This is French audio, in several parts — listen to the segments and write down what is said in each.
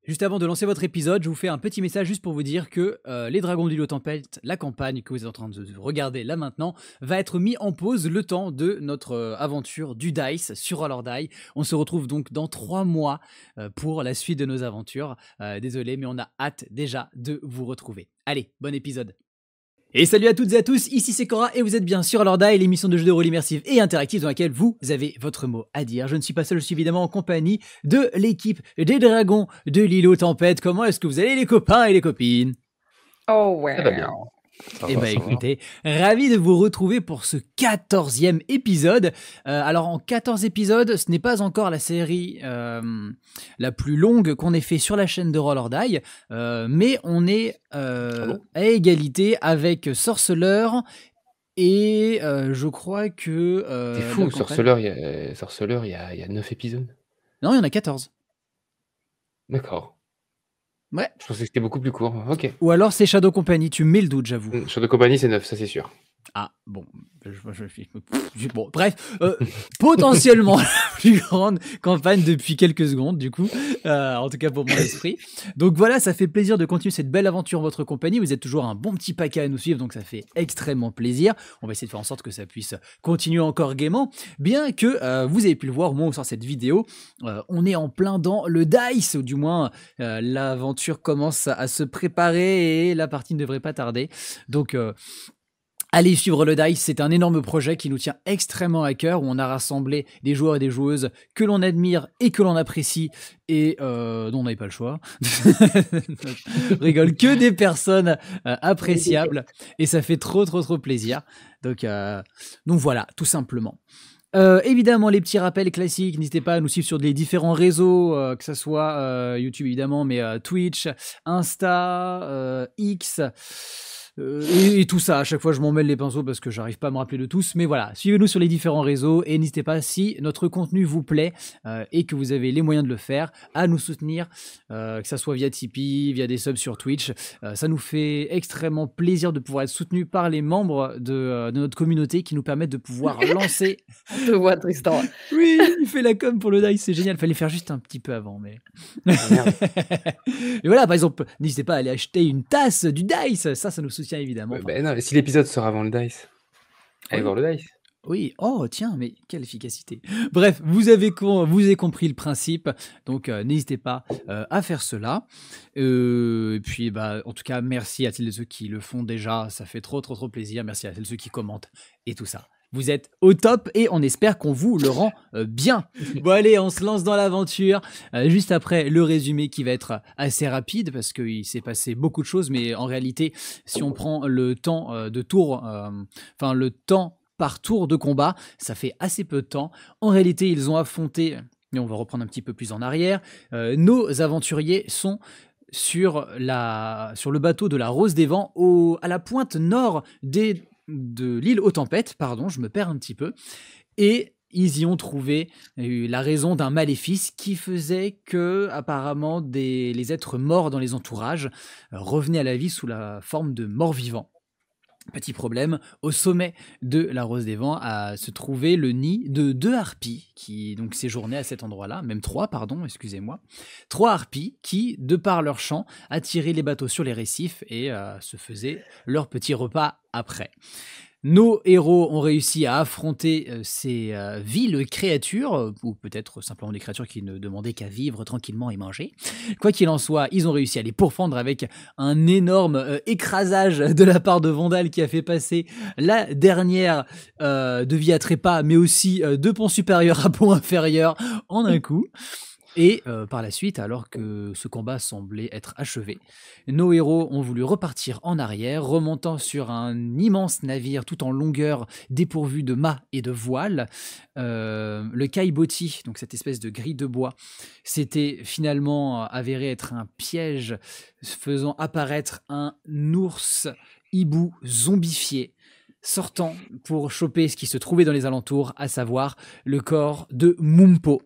Juste avant de lancer votre épisode, je vous fais un petit message juste pour vous dire que les Dragons de l'île aux Tempêtes, la campagne que vous êtes en train de regarder là maintenant, va être mis en pause le temps de notre aventure du Dice sur Roll or Die. On se retrouve donc dans 3 mois pour la suite de nos aventures. Désolé, mais on a hâte déjà de vous retrouver. Allez, bon épisode. Et salut à toutes et à tous, ici c'est Cora et vous êtes bien sur Roll or Die, l'émission de jeux de rôle immersif et interactive dans laquelle vous avez votre mot à dire. Je ne suis pas seul, je suis évidemment en compagnie de l'équipe des Dragons de l'île aux Tempêtes. Comment est-ce que vous allez les copains et les copines? Oh ouais. Ça va bien. Eh ben écoutez, ravi de vous retrouver pour ce 14e épisode. Alors en 14 épisodes, ce n'est pas encore la série la plus longue qu'on ait fait sur la chaîne de Roll or Die, mais on est à égalité avec Sorceleur et je crois que... C'est fou, Sorceleur, il y a 9 épisodes. Non, il y en a 14. D'accord. Ouais. Je pensais que c'était beaucoup plus court. Ok. Ou alors c'est Shadow Company, tu mets le doute, j'avoue. Shadow Company, c'est 9, ça c'est sûr. Ah, bon, bon bref, potentiellement la plus grande campagne depuis quelques secondes, du coup, en tout cas pour mon esprit. Donc voilà, ça fait plaisir de continuer cette belle aventure en votre compagnie. Vous êtes toujours un bon petit paquet à nous suivre, donc ça fait extrêmement plaisir. On va essayer de faire en sorte que ça puisse continuer encore gaiement, bien que vous avez pu le voir au moment où on sort cette vidéo, on est en plein dans le dice, ou du moins l'aventure commence à se préparer et la partie ne devrait pas tarder. Donc... allez suivre le DICE, c'est un énorme projet qui nous tient extrêmement à cœur, où on a rassemblé des joueurs et des joueuses que l'on admire et que l'on apprécie, et dont on n'avait pas le choix. Rigole, que des personnes appréciables, et ça fait trop plaisir. Donc voilà, tout simplement. Évidemment, les petits rappels classiques, n'hésitez pas à nous suivre sur les différents réseaux, que ce soit YouTube évidemment, mais Twitch, Insta, X... et tout ça, à chaque fois je m'en mêle les pinceaux parce que j'arrive pas à me rappeler de tous, mais voilà, suivez-nous sur les différents réseaux et n'hésitez pas, si notre contenu vous plaît et que vous avez les moyens de le faire, à nous soutenir, que ça soit via Tipeee, via des subs sur Twitch. Ça nous fait extrêmement plaisir de pouvoir être soutenus par les membres de notre communauté qui nous permettent de pouvoir lancer... On te voit, Tristan. Oui, il fait la com pour le dice, c'est génial, fallait faire juste un petit peu avant, mais... Et voilà, par exemple, n'hésitez pas à aller acheter une tasse du dice, ça nous soutient évidemment. Non, si l'épisode sort avant le dice, allez voir le dice. Oui, oh tiens, mais quelle efficacité. Bref, vous avez compris le principe, donc n'hésitez pas à faire cela. Et puis, en tout cas, merci à celles et ceux qui le font déjà, ça fait trop plaisir. Merci à celles et ceux qui commentent et tout ça. Vous êtes au top et on espère qu'on vous le rend bien. Bon allez, on se lance dans l'aventure. Juste après le résumé qui va être assez rapide parce qu'il s'est passé beaucoup de choses, mais en réalité, si on prend le temps de tour, le temps par tour de combat, ça fait assez peu de temps. En réalité, ils ont affronté, et on va reprendre un petit peu plus en arrière, nos aventuriers sont sur le bateau de la Rose des Vents, à la pointe nord de l'île aux Tempêtes, pardon, je me perds un petit peu, et ils y ont trouvé la raison d'un maléfice qui faisait que, apparemment, les êtres morts dans les entourages revenaient à la vie sous la forme de morts vivants. Petit problème, au sommet de la Rose des Vents se trouvait le nid de 2 harpies qui donc séjournaient à cet endroit-là, même 3, pardon, excusez-moi. 3 harpies qui, de par leur chant, attiraient les bateaux sur les récifs et se faisaient leur petit repas après. Nos héros ont réussi à affronter ces viles créatures, ou peut-être simplement des créatures qui ne demandaient qu'à vivre tranquillement et manger. Quoi qu'il en soit, ils ont réussi à les pourfendre avec un énorme écrasage de la part de Vandal qui a fait passer la dernière de vie à trépas, mais aussi de pont supérieur à pont inférieur en un coup. Et par la suite, alors que ce combat semblait être achevé, nos héros ont voulu repartir en arrière, remontant sur un immense navire tout en longueur, dépourvu de mât et de voile. Le caillebotis, donc cette espèce de grille de bois, s'était finalement avéré être un piège, faisant apparaître un ours hibou zombifié, sortant pour choper ce qui se trouvait dans les alentours, à savoir le corps de Mumpo.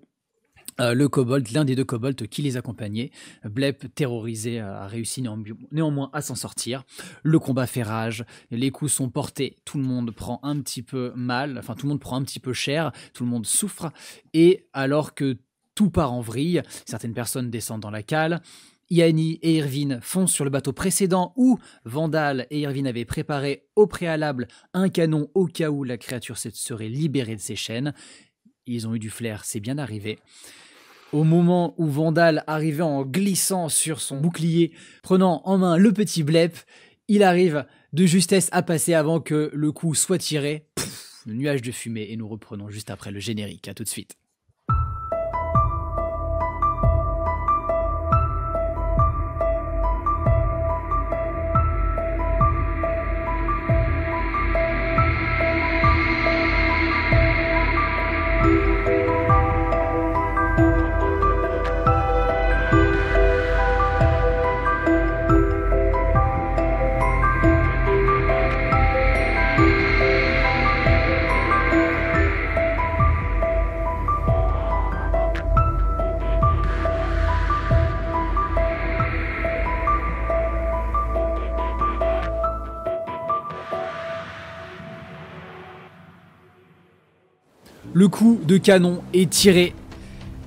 Le kobold, l'un des 2 kobolds qui les accompagnait. Blep, terrorisé, a réussi néanmoins à s'en sortir. Le combat fait rage, les coups sont portés, tout le monde prend un petit peu mal, tout le monde prend un petit peu cher, tout le monde souffre, et alors que tout part en vrille. Certaines personnes descendent dans la cale. Yanni et Irvine foncent sur le bateau précédent où Vandal et Irvine avaient préparé au préalable un canon au cas où la créature se serait libérée de ses chaînes. Ils ont eu du flair, c'est bien arrivé. Au moment où Vandal arrivait en glissant sur son bouclier, prenant en main le petit blep, il arrive de justesse à passer avant que le coup soit tiré. Le nuage de fumée, et nous reprenons juste après le générique. À tout de suite. Le coup de canon est tiré.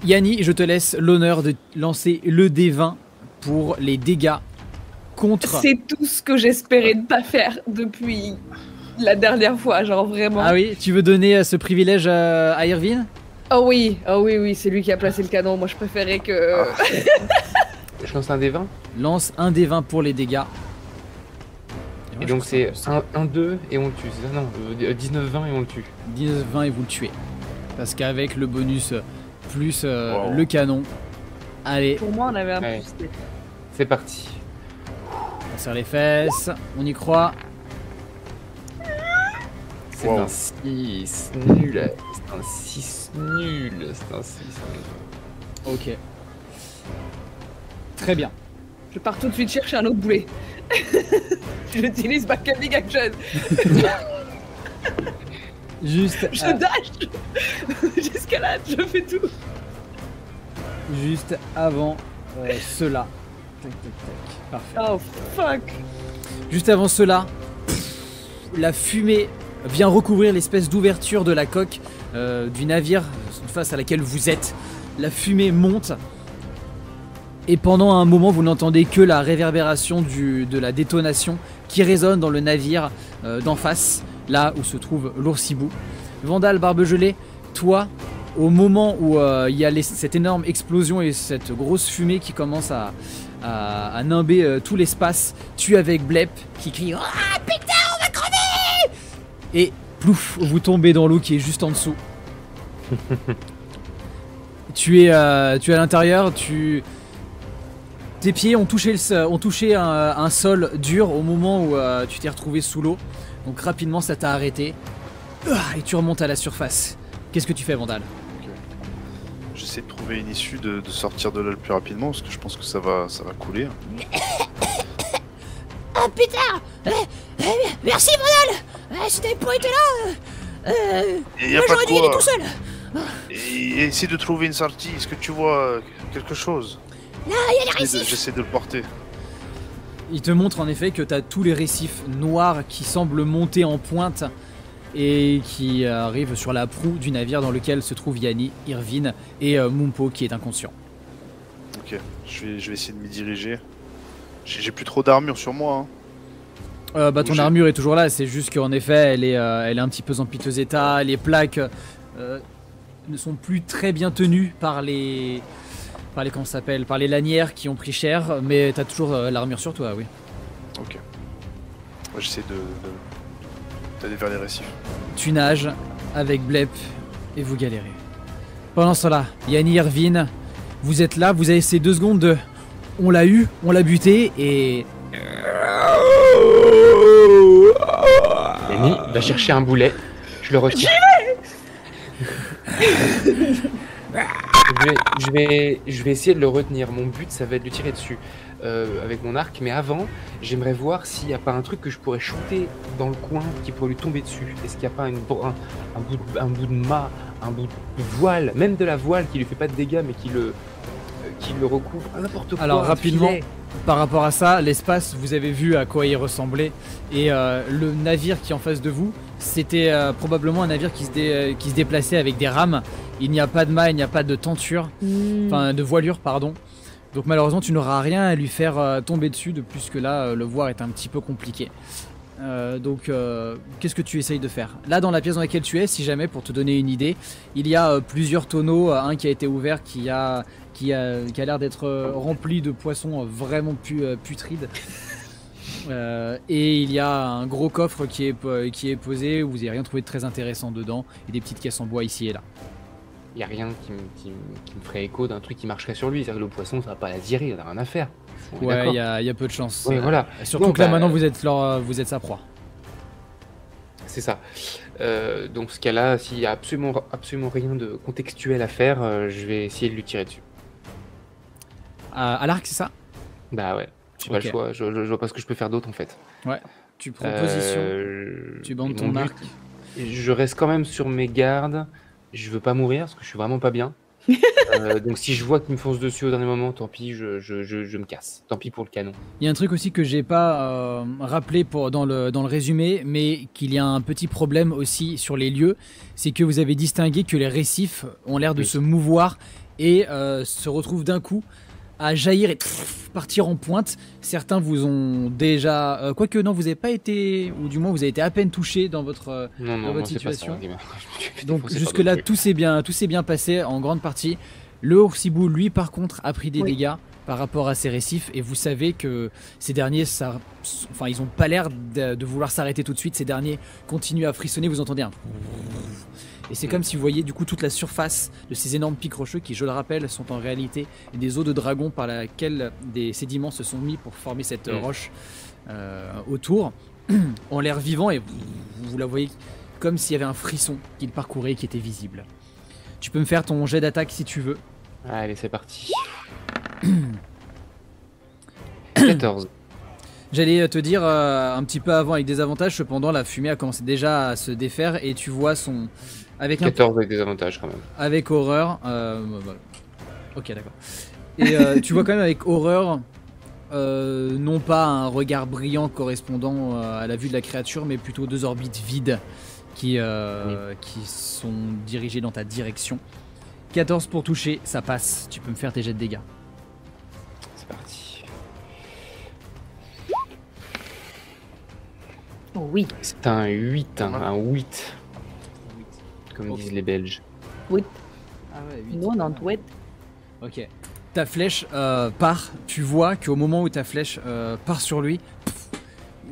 Yanni, je te laisse l'honneur de lancer le D20 pour les dégâts contre... C'est tout ce que j'espérais ne pas faire depuis la dernière fois, genre vraiment. Ah oui, tu veux donner ce privilège à Irvine? Oh oui, c'est lui qui a placé le canon. Moi, je préférais que... Je lance un des 20. Lance un D20 pour les dégâts. Et donc c'est 1-2 et on le tue. Non, 19-20 et on le tue. 19-20 et vous le tuez. Parce qu'avec le bonus plus le canon, allez, Pour moi, on avait un Ouais. plus. C'est parti. on serre les fesses, on y croit. C'est un 6 nul. C'est un 6 nul. C'est un 6 nul. Ok. Très bien. Je pars tout de suite chercher un autre boulet. J'utilise ma cunning action. Juste, Je dash. J'escalade, je fais tout. juste avant cela. Tac, tac, tac. Parfait. Oh fuck. Juste avant cela, la fumée vient recouvrir l'espèce d'ouverture de la coque du navire face à laquelle vous êtes. La fumée monte et pendant un moment vous n'entendez que la réverbération de la détonation qui résonne dans le navire d'en face, là où se trouve l'oursibou. Vandal, Barbegelé, toi, au moment où il y a cette énorme explosion et cette grosse fumée qui commence à nimber tout l'espace, tu es avec Blep qui crie « Ah putain, on va crever !» Et plouf, vous tombez dans l'eau qui est juste en dessous. Tu es à l'intérieur, tes pieds ont touché, un sol dur au moment où tu t'es retrouvé sous l'eau. Donc rapidement ça t'a arrêté. Et tu remontes à la surface. Qu'est-ce que tu fais, Vandal? J'essaie de trouver une issue, de sortir de là le plus rapidement parce que je pense que ça va couler. Oh putain, merci Vandal. Si t'avais pas été là, Et y a moi pas j'aurais de dû y aller quoi. tout seul. Et essaie de trouver une sortie. Est-ce que tu vois quelque chose? Là, il y a les récifs. J'essaie de le porter. Il te montre en effet que tu as tous les récifs noirs qui semblent monter en pointe et qui arrivent sur la proue du navire dans lequel se trouvent Yanni, Irvine et Mumpo qui est inconscient. Ok, je vais essayer de m'y diriger. J'ai plus trop d'armure sur moi. Hein. Ton J'ai- armure est toujours là, c'est juste qu'en effet elle est un petit peu en piteux état, les plaques ne sont plus très bien tenues par les lanières qui ont pris cher, mais t'as toujours l'armure sur toi, oui. Ok. Moi, j'essaie d'aller vers les récifs. Tu nages avec Blep et vous galérez. Pendant ce temps-là, Yanni, Irvine, vous êtes là, vous avez ces 2 secondes de on l'a eu, on l'a buté et... Yanni va chercher un boulet. Je le retire. Je vais essayer de le retenir. Mon but, ça va être de lui tirer dessus avec mon arc. Mais avant, j'aimerais voir s'il n'y a pas un truc que je pourrais shooter dans le coin qui pourrait lui tomber dessus. Est-ce qu'il n'y a pas un bout de mât, un bout de voile, même de la voile qui lui fait pas de dégâts, mais qui qui le recouvre, n'importe quoi. Alors un rapidement, filet. par rapport à ça, l'espace, vous avez vu à quoi il ressemblait. Et le navire qui est en face de vous, c'était probablement un navire qui se déplaçait avec des rames. Il n'y a pas de mât, il n'y a pas de tenture, enfin de voilure, pardon. Donc malheureusement, tu n'auras rien à lui faire tomber dessus, de plus que là, le voir est un petit peu compliqué. Donc qu'est-ce que tu essayes de faire? Là, dans la pièce dans laquelle tu es, si jamais, pour te donner une idée, il y a plusieurs tonneaux, un qui a été ouvert, qui a l'air d'être rempli de poissons vraiment putrides. Et il y a un gros coffre qui est posé, où vous n'avez rien trouvé de très intéressant dedans, et des petites caisses en bois ici et là. Il n'y a rien qui me ferait écho d'un truc qui marcherait sur lui. C'est-à-dire que le poisson, ça va pas l'attirer, il n'y a rien à faire. On est Ouais, d'accord. il y a peu de chance. Ouais, voilà. Surtout Donc, que là, bah, maintenant, vous êtes sa proie. C'est ça. Donc, ce cas-là, s'il y a absolument rien de contextuel à faire, je vais essayer de lui tirer dessus. À l'arc, c'est ça? Bah ouais, j'ai pas Ok. le choix. Je vois pas ce que je peux faire d'autre en fait. Ouais. Tu prends position, tu bandes ton arc. Je reste quand même sur mes gardes. Je veux pas mourir parce que je suis vraiment pas bien. Donc si je vois qu'il me fonce dessus au dernier moment, tant pis, je me casse. Tant pis pour le canon. Il y a un truc aussi que j'ai pas rappelé dans le résumé, mais qu'il y a un petit problème aussi sur les lieux, c'est que vous avez distingué que les récifs ont l'air de Oui. se mouvoir et se retrouvent d'un coup à jaillir et partir en pointe. Certains vous ont déjà... quoique non, vous n'avez pas été... Ou du moins vous avez été à peine touché dans votre... Non, votre moi, c'est pas ça, situation. je me suis fait Donc défoncer par jusque-là, d'autres tout s'est bien passé en grande partie. Le Oursibou, lui, par contre, a pris des Oui. dégâts par rapport à ces récifs. Et vous savez que ces derniers, ils ont pas l'air de vouloir s'arrêter tout de suite. Ces derniers continuent à frissonner. Vous entendez un... Et c'est comme si vous voyez du coup toute la surface de ces énormes pics rocheux qui, je le rappelle, sont en réalité des os de dragon par laquelle des sédiments se sont mis pour former cette roche autour, ont l'air vivants et vous la voyez comme s'il y avait un frisson qui le parcourait et qui était visible. Tu peux me faire ton jet d'attaque si tu veux. trucs. Allez, c'est parti. 14. J'allais te dire un petit peu avant avec des avantages, cependant la fumée a commencé déjà à se défaire et tu vois son... Avec 14 avec des avantages quand même. avec horreur. Voilà. Ok, d'accord. Et tu vois quand même avec horreur, non pas un regard brillant correspondant à la vue de la créature, mais plutôt deux orbites vides qui sont dirigées dans ta direction. 14 pour toucher, ça passe. Tu peux me faire tes jets de dégâts. C'est parti. Oh oui. C'est un 8, un 8. Comme Ok. disent les Belges. Oui. Ah ouais, Non, non, ouais. Ok. Ta flèche part. Tu vois qu'au moment où ta flèche part sur lui,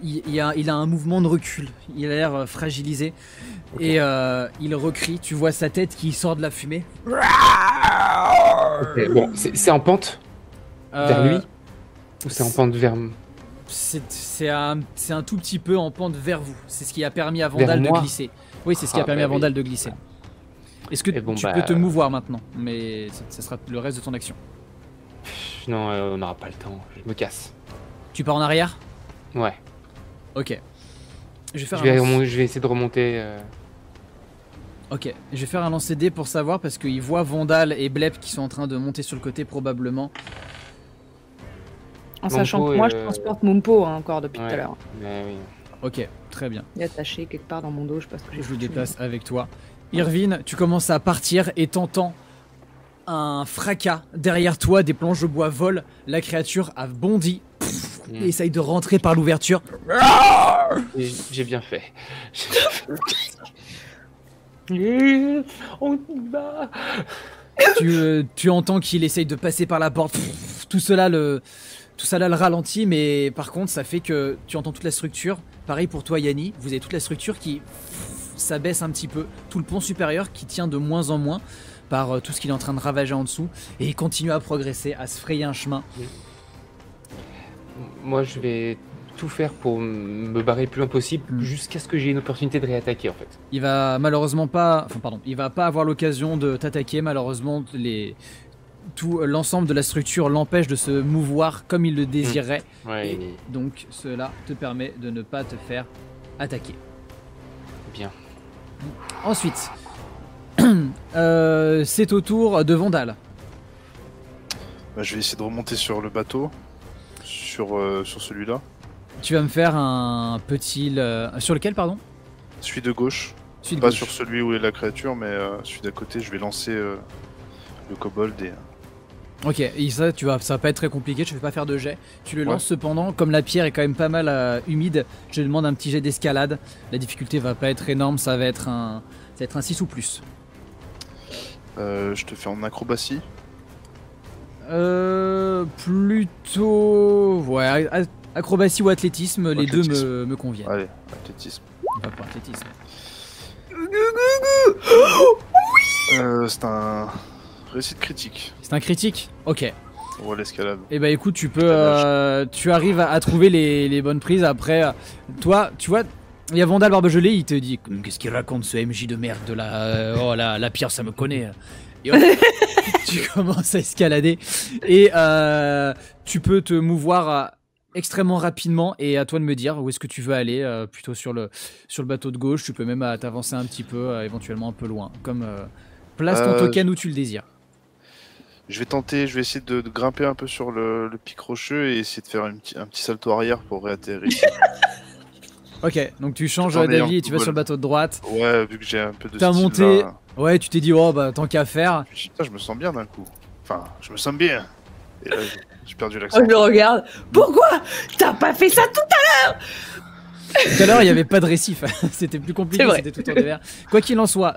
il a un mouvement de recul. Il a l'air fragilisé. Ok. Et il recrie. Tu vois sa tête qui sort de la fumée. Ok, bon, c'est en pente vers lui ou c'est en pente vers... C'est un tout petit peu en pente vers vous. C'est ce qui a permis à Vandal de moi glisser. Oui, c'est ce qui a Ah, permis bah à Vandal oui. de glisser. Est-ce que Et bon, tu bah, peux te mouvoir maintenant? Mais ça sera le reste de ton action. Non, on n'aura pas le temps. Je me casse. Tu pars en arrière? Ouais. Ok. Je vais faire Je un vais, lance- je vais essayer de remonter. Ok, je vais faire un lancer dé pour savoir parce qu'il voit Vandal et Blep qui sont en train de monter sur le côté probablement. En sachant Mumpo que moi, et, je transporte Mumpo encore depuis ouais. tout à l'heure. Mais oui. Ok, très bien. Il est attaché quelque part dans mon dos, je sais pas ce que j'ai Je le foutu. déplace avec toi. Irvine, tu commences à partir et t'entends un fracas derrière toi, des planches de bois volent, la créature a bondi et essaye de rentrer par l'ouverture. J'ai bien fait. On y va. Tu entends qu'il essaye de passer par la porte. Tout cela le ralentit, mais par contre, ça fait que tu entends toute la structure. Pareil pour toi, Yanni. Vous avez toute la structure qui s'abaisse un petit peu. Tout le pont supérieur qui tient de moins en moins par tout ce qu'il est en train de ravager en dessous. Et il continue à progresser, à se frayer un chemin. Moi, je vais tout faire pour me barrer le plus loin possible Mm. jusqu'à ce que j'ai une opportunité de réattaquer en fait. Il va malheureusement pas... Enfin, pardon. Il va pas avoir l'occasion de t'attaquer. Malheureusement, l'ensemble de la structure l'empêche de se mouvoir comme il le désirait. Ouais, Et donc, cela te permet de ne pas te faire attaquer. bien. Ensuite, c'est au tour de Vandal. Bah, je vais essayer de remonter sur le bateau, sur celui-là. Tu vas me faire un petit... Sur lequel, pardon? Celui de gauche. Celui de Pas gauche. sur celui où est la créature, mais celui d'à côté, je vais lancer le kobold et... Ok, et ça, ça va pas être très compliqué, je vais pas faire de jet. Tu le Ouais. lances cependant, comme la pierre est quand même pas mal humide, je te demande un petit jet d'escalade. La difficulté va pas être énorme, ça va être un 6 ou plus. je te fais en acrobatie. Plutôt... Ouais, acrobatie ou athlétisme, les deux Athlétisme. me conviennent. Allez, athlétisme. Pas pour athlétisme. C'est un réussite critique. C'est un critique? Ok. On voit l'escalade. Et bah écoute, tu peux, tu arrives à trouver les bonnes prises. Après, toi, tu vois, il y a Vandal Barbegelé, il te dit qu'est-ce qu'il raconte ce MJ de merde de la pierre, ça me connaît. Et hop, tu commences à escalader et tu peux te mouvoir extrêmement rapidement et à toi de me dire où est-ce que tu veux aller, plutôt sur le bateau de gauche. Tu peux même t'avancer un petit peu, éventuellement un peu loin, comme place ton token où tu le désires. Je vais essayer de grimper un peu sur le pic rocheux et essayer de faire un petit salto arrière pour réatterrir. Ok, donc tu changes Tout en ayant d'avis et tu vas le sur le bateau de droite. Ouais, vu que j'ai un peu de T'as style, monté, là, ouais, tu t'es dit, oh bah tant qu'à faire. putain, je me sens bien d'un coup. Enfin, je me sens bien. Et là, j'ai perdu l'accent. Oh, je le regarde. Pourquoi t'as pas fait ça tout à l'heure? Tout à l'heure, il n'y avait pas de récif, c'était plus compliqué, C'est vrai. c'était tout en dévers. Quoi qu'il en soit,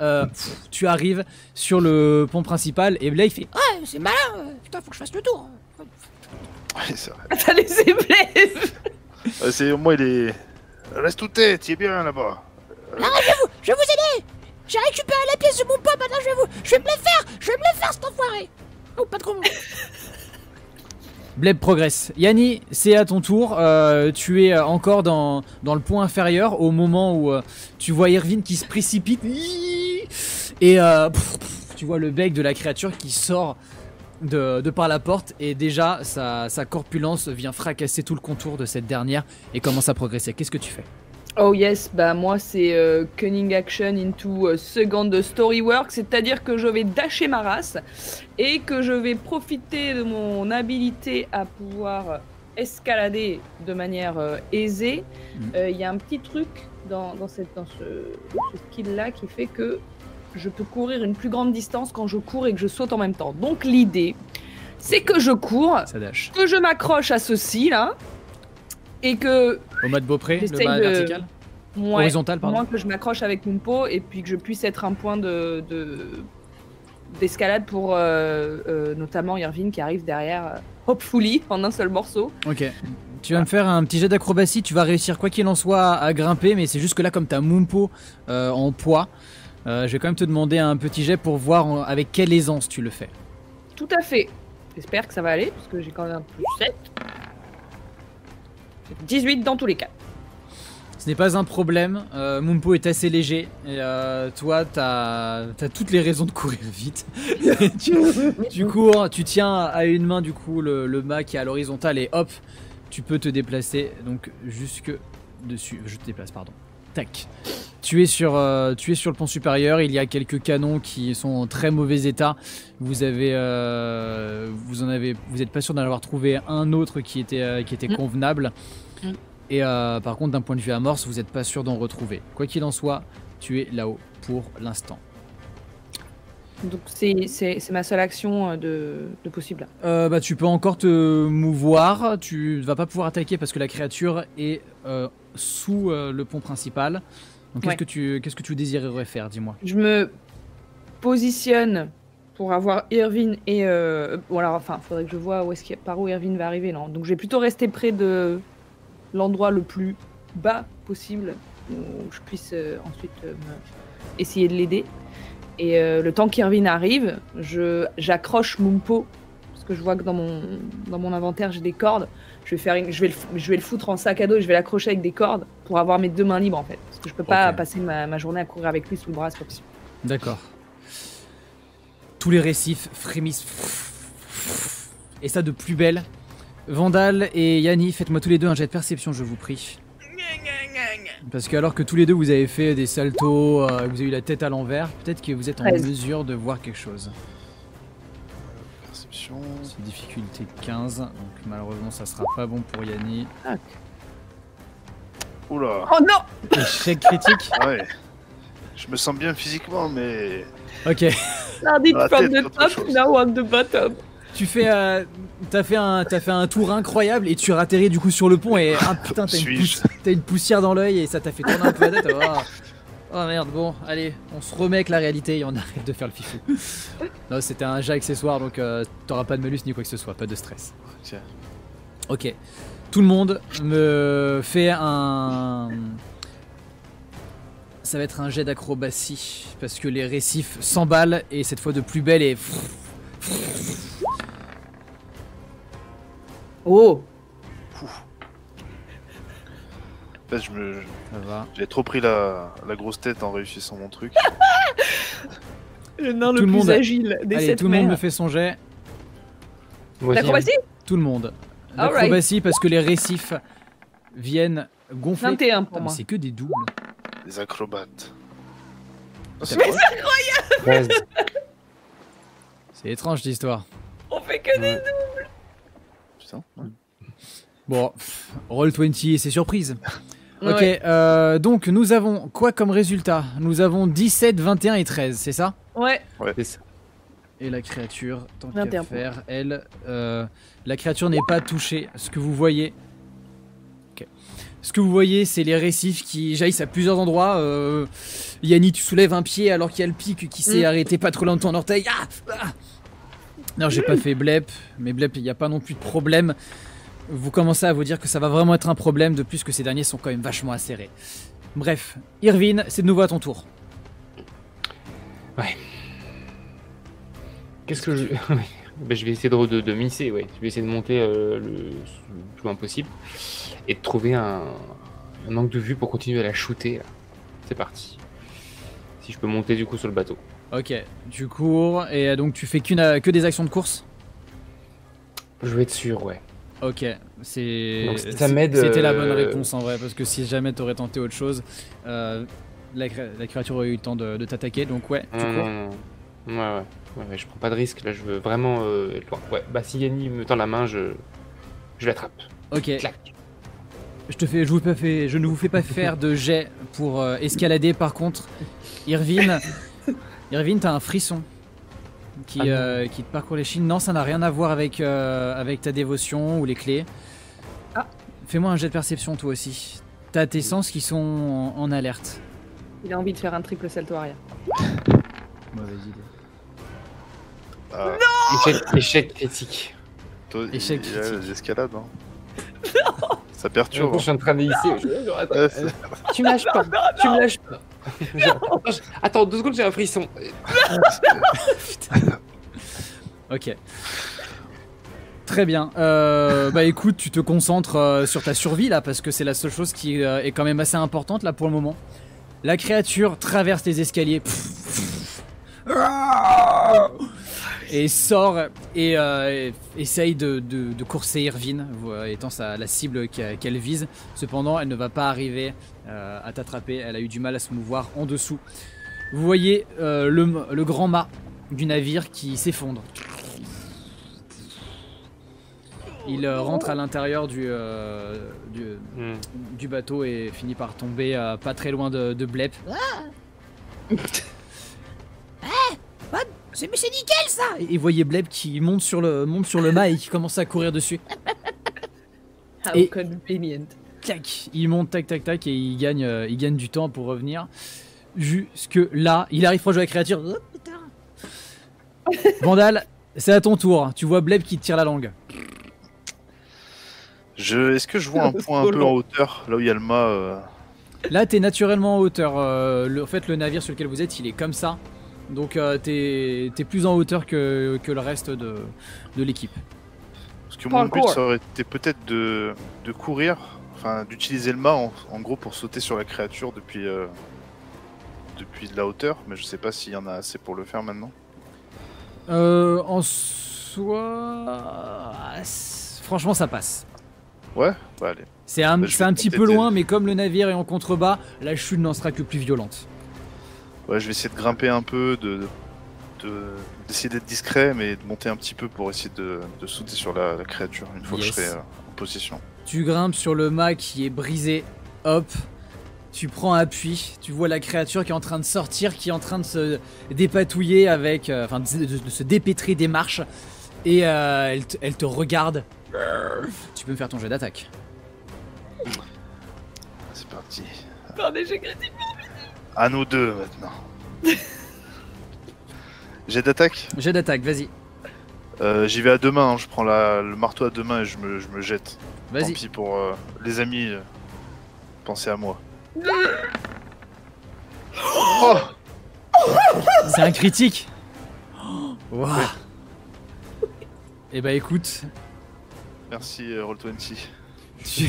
tu arrives sur le pont principal et là il fait Ouais, c'est malin. Putain, faut que je fasse le tour. Ouais, c'est vrai. T'as laissé Blaise. Au moins, il est. Reste tout tête, il est bien là-bas. Je vais vous aider. J'ai récupéré la pièce de mon pote. Maintenant, je vais me le faire, cet enfoiré. Oh, pas trop long. Bleb progresse. Yanni, c'est à ton tour. Tu es encore dans le pont inférieur au moment où tu vois Irvine qui se précipite. Et tu vois le bec de la créature qui sort de par la porte. Et déjà, sa corpulence vient fracasser tout le contour de cette dernière et commence à progresser. Qu'est-ce que tu fais? Oh yes, bah moi c'est Cunning Action into Second Story Work, c'est-à-dire que je vais dasher ma race et que je vais profiter de mon habilité à pouvoir escalader de manière aisée. Il y a un petit truc dans ce skill-là qui fait que je peux courir une plus grande distance quand je cours et que je saute en même temps. Donc l'idée, c'est que je cours, Ça dash. que je m'accroche à ceci là, et que Au mât de Beaupré, le J'essaye mât de- vertical? ouais, Horizontal, pardon. moi que je m'accroche avec mon pot et puis que je puisse être un point d'escalade pour notamment Irvine qui arrive derrière, hopefully, en un seul morceau. Ok. Tu vas me faire un petit jet d'acrobatie, tu vas réussir quoi qu'il en soit à grimper, mais c'est juste que là, comme t'as Mumpo en poids, je vais quand même te demander un petit jet pour voir avec quelle aisance tu le fais. Tout à fait. J'espère que ça va aller, parce que j'ai quand même un plus 7. 18 dans tous les cas. Ce n'est pas un problème, Mumpo est assez léger, et toi, t'as toutes les raisons de courir vite. tu cours, tu tiens à une main du coup le mât qui est à l'horizontale et hop, tu peux te déplacer donc jusque dessus. Je te déplace, pardon. Tac. Tu es sur le pont supérieur. Il y a quelques canons qui sont en très mauvais état. Vous êtes pas sûr d'en avoir trouvé un autre qui était convenable. Et par contre, d'un point de vue amorce, vous n'êtes pas sûr d'en retrouver. Quoi qu'il en soit, tu es là-haut pour l'instant. Donc c'est ma seule action de possible. Bah, tu peux encore te mouvoir. Tu vas pas pouvoir attaquer parce que la créature est sous le pont principal. Donc Ouais. qu'est-ce que tu désirerais faire, dis-moi. Je me positionne pour avoir Irvine et voilà, enfin, faudrait que je vois par où Irvine va arriver. Non. Donc je vais plutôt rester près de l'endroit le plus bas possible où je puisse ensuite essayer de l'aider. Et le temps qu'Irvine arrive, j'accroche Mumpo parce que je vois que dans mon inventaire j'ai des cordes. Je vais le foutre en sac à dos et je vais l'accrocher avec des cordes pour avoir mes deux mains libres en fait. Parce que je peux pas Ok. passer ma journée à courir avec lui sous le bras, c'est pas possible. D'accord. Tous les récifs frémissent. Et ça de plus belle. Vandal et Yanni, faites-moi tous les deux un jet de perception, je vous prie. Parce que alors que tous les deux vous avez fait des saltos, vous avez eu la tête à l'envers, peut-être que vous êtes en 13. mesure de voir quelque chose. perception. C'est difficulté 15, donc malheureusement ça sera pas bon pour Yanni. Oula. Oh non! Échec critique. Ah ouais. Je me sens bien physiquement, mais. Ok. Started La from tête, the autre top, chose. now on the bottom. Tu fais, t'as fait un tour incroyable et tu ratterris du coup sur le pont et putain t'as une poussière dans l'œil et ça t'a fait tourner un peu la tête. Oh merde, bon, allez, on se remet avec la réalité et on arrête de faire le fifou. Non, c'était un jet accessoire donc t'auras pas de malus ni quoi que ce soit, pas de stress. Tiens. Ok, tout le monde me fait un... Ça va être un jet d'acrobatie parce que les récifs s'emballent et cette fois de plus belle et... Oh! En fait, Ça va. j'ai trop pris la grosse tête en réussissant mon truc. Le nain Tout le le plus monde- agile des Allez, sept tout le monde mers. me fait son jet. Moi aussi, L'acrobatie? Tout le monde. Alright. L'acrobatie parce que les récifs viennent gonfler. 21 Putain, pour mais moi. c'est que des doubles. Des acrobates. Ah, C'est c'est vrai. vrai. 13. C'est étrange cette histoire. On fait que des... Putain. Ouais. Bon, roll 20 et c'est surprise. Ok, Ouais. donc nous avons quoi comme résultat? Nous avons 17, 21 et 13, c'est ça? Ouais. C'est ça. Et la créature, tant qu'à 21 faire, elle, la créature n'est pas touchée. Ce que vous voyez, ok. Ce que vous voyez, c'est les récifs qui jaillissent à plusieurs endroits. Yanni, tu soulèves un pied alors qu'il y a le pic qui s'est arrêté pas trop loin de ton orteil. Non, j'ai pas fait Blep, mais Blep, il n'y a pas non plus de problème. Vous commencez à vous dire que ça va vraiment être un problème, de plus que ces derniers sont quand même vachement acérés. Bref, Irvine, c'est de nouveau à ton tour. Qu'est-ce que je. Ouais. Ben, je vais essayer de misser, ouais. Je vais essayer de monter le plus loin possible et de trouver un angle de vue pour continuer à la shooter. Là. C'est parti. Si je peux monter du coup sur le bateau. Ok, tu cours et donc tu fais que des actions de course. Je vais être sûr, ouais. Ok, c'est. Donc, ça m'aide, C'était la bonne réponse en vrai, parce que si jamais t'aurais tenté autre chose, la créature aurait eu le temps de t'attaquer, donc ouais, tu cours. Non. Ouais, je prends pas de risque, là je veux vraiment être loin. Ouais, bah si Yanni me tend la main, je l'attrape. Ok, Clac. je ne vous fais pas faire de jet pour escalader, par contre, Irvine, t'as un frisson qui te parcourt les chines. Non, ça n'a rien à voir avec ta dévotion ou les clés. Ah. Fais-moi un jet de perception toi aussi. T'as tes sens qui sont en alerte. Il a envie de faire un triple salto arrière. Mauvaise idée. Ah, Échec critique. toi, Échec il y a critique. des escalades, hein. Ça Je perturbe. suis en train de hisser. Ouais, c'est- Tu me lâches pas. Tu me lâches pas. Attends, 2 secondes, j'ai un frisson. Ok. Très bien. Bah écoute, tu te concentres sur ta survie là, parce que c'est la seule chose qui est quand même assez importante là pour le moment. La créature traverse les escaliers et sort et essaye de courser Irvine, étant la cible qu'elle vise. Cependant, elle ne va pas arriver à t'attraper. Elle a eu du mal à se mouvoir en dessous. Vous voyez le grand mât du navire qui s'effondre. Il rentre à l'intérieur du bateau et finit par tomber pas très loin de Blep. Mais c'est nickel ça! Et vous voyez Blep qui monte sur le mât et qui commence à courir dessus. How Et- convenient. Tac, il monte tac tac tac et il gagne du temps pour revenir. Jusque là, il arrive proche de la créature. Oh, putain. Vandal, c'est à ton tour. Tu vois Blep qui te tire la langue. Est-ce que je vois un point un peu en hauteur, là où il y a le mât Là, t'es naturellement en hauteur. En fait, le navire sur lequel vous êtes, il est comme ça. Donc, t'es plus en hauteur que le reste de l'équipe. Parce que mon but, Parkour. ça aurait été peut-être de courir, enfin d'utiliser le mât en gros pour sauter sur la créature depuis de la hauteur, mais je sais pas s'il y en a assez pour le faire maintenant. En soi... Franchement, ça passe. Ouais, allez. C'est un Bah, je vais petit peu tenter de- loin, mais comme le navire est en contrebas, la chute n'en sera que plus violente. Ouais, je vais essayer de grimper un peu, de d'essayer d'être discret, mais de monter un petit peu pour essayer de sauter sur la créature une fois que je Yes. serai en position. Tu grimpes sur le mât qui est brisé. Hop. Tu prends appui. Tu vois la créature qui est en train de sortir, qui est en train de se dépatouiller avec... Enfin, de se dépêtrer des marches. Et elle te regarde. Tu peux me faire ton jet d'attaque. C'est parti. Attendez, j'ai critique. À nous deux maintenant. Jet d'attaque. Jet d'attaque, vas-y. J'y vais à deux mains, hein. Je prends le marteau à deux mains et je me jette. Tant Vas-y. pis pour les amis, pensez à moi. Oh C'est un critique. Waouh. Et bah écoute, Merci Roll20. tu...